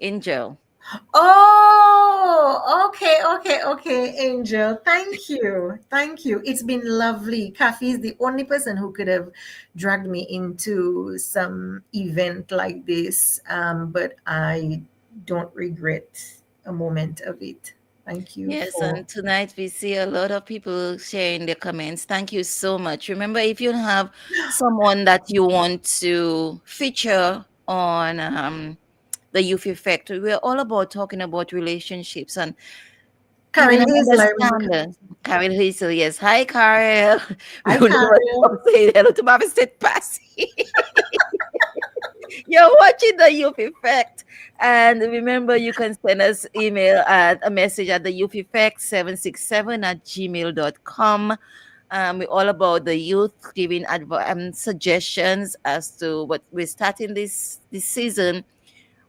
Angel. Oh, okay, Angel. Thank you. Thank you. It's been lovely. Kathy is the only person who could have dragged me into some event like this, but I don't regret a moment of it. Thank you Yes, for. and tonight we see a lot of people sharing their comments. Thank you so much. Remember, if you have someone that you want to feature on the Youth Effect, we're all about talking about relationships and Karen even Hazel, I remember understand. Carol Hazel, yes. Hi, Carol. We Hi, will never Karen. stop saying hello to Mama State Passy. You're watching the Youth Effect. And remember, you can send us email at a message at the Youth Effect 767 at gmail.com. We're all about the youth giving suggestions as to what we're starting this season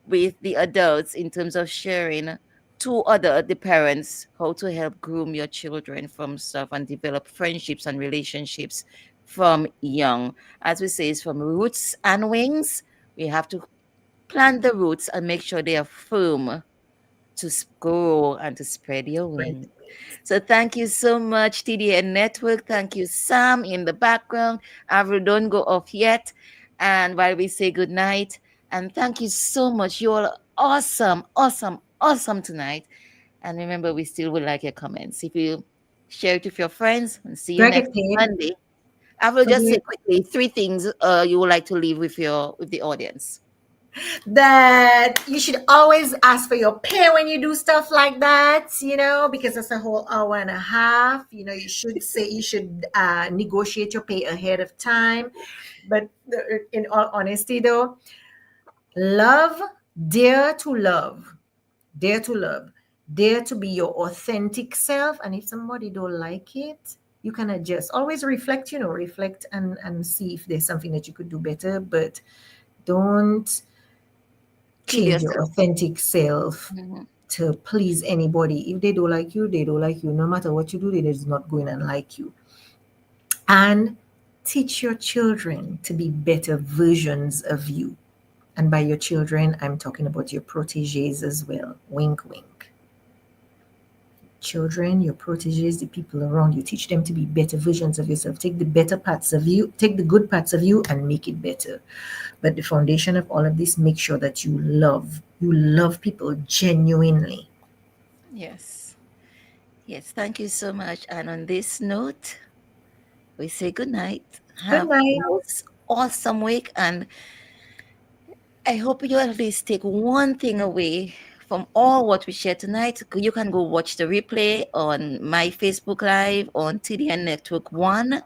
with the adults in terms of sharing to the parents how to help groom your children from stuff and develop friendships and relationships from young. As we say, it's from roots and wings. We have to plant the roots and make sure they are firm to grow and to spread your Right. wings. So thank you so much, TDN Network. Thank you, Sam, in the background. Avril, don't go off yet. And while we say good night, and thank you so much. You all are awesome, awesome, awesome tonight. And remember, we still would like your comments. If you share it with your friends, and see Do you I get next paid Monday. I will for just say the quickly 3 things you would like to leave with the audience. that you should always ask for your pay when you do stuff like that, because that's a whole hour and a half. You should negotiate your pay ahead of time. But in all honesty, though, love, dare to love, dare to love, dare to be your authentic self. And if somebody don't like it, you can adjust. Always reflect and see if there's something that you could do better. But don't Kill change your yourself. authentic self Mhm. to please anybody. If they don't like you, they don't like you. No matter what you do, they is not going to like you. And teach your children to be better versions of you. And by your children, I'm talking about your proteges as well. Wink, wink. Children, your proteges, the people around you, teach them to be better versions of yourself. Take the better parts of you, take the good parts of you and make it better. But the foundation of all of this, make sure that you love people genuinely. Yes. Yes. Thank you so much. And on this note, we say good night. Good Have the night. most awesome week. And I hope you at least take one thing away from all what we shared tonight. You can go watch the replay on my Facebook Live on TDN Network 1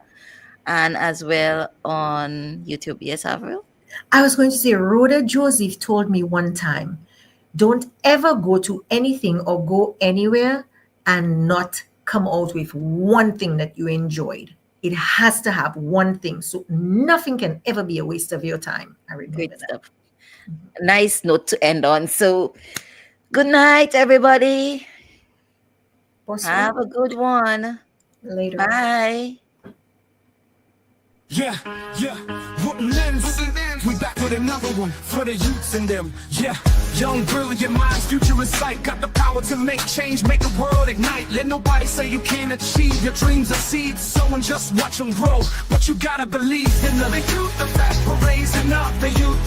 and as well on YouTube. Yes, Avril? I was going to say, Rhoda Joseph told me one time, don't ever go to anything or go anywhere and not come out with one thing that you enjoyed. It has to have one thing. So nothing can ever be a waste of your time. I remember Great that. stuff. Nice note to end on. So, good night, everybody. Have a good one. Later. Bye. Yeah, Woodlands, we back with another one for the youths in them. Yeah, young brilliant minds, future in sight, got the power to make change, make the world ignite. Let nobody say you can't achieve your dreams are seeds, someone just watch them grow. But you gotta believe in the youth, the fact we're raising up the youth.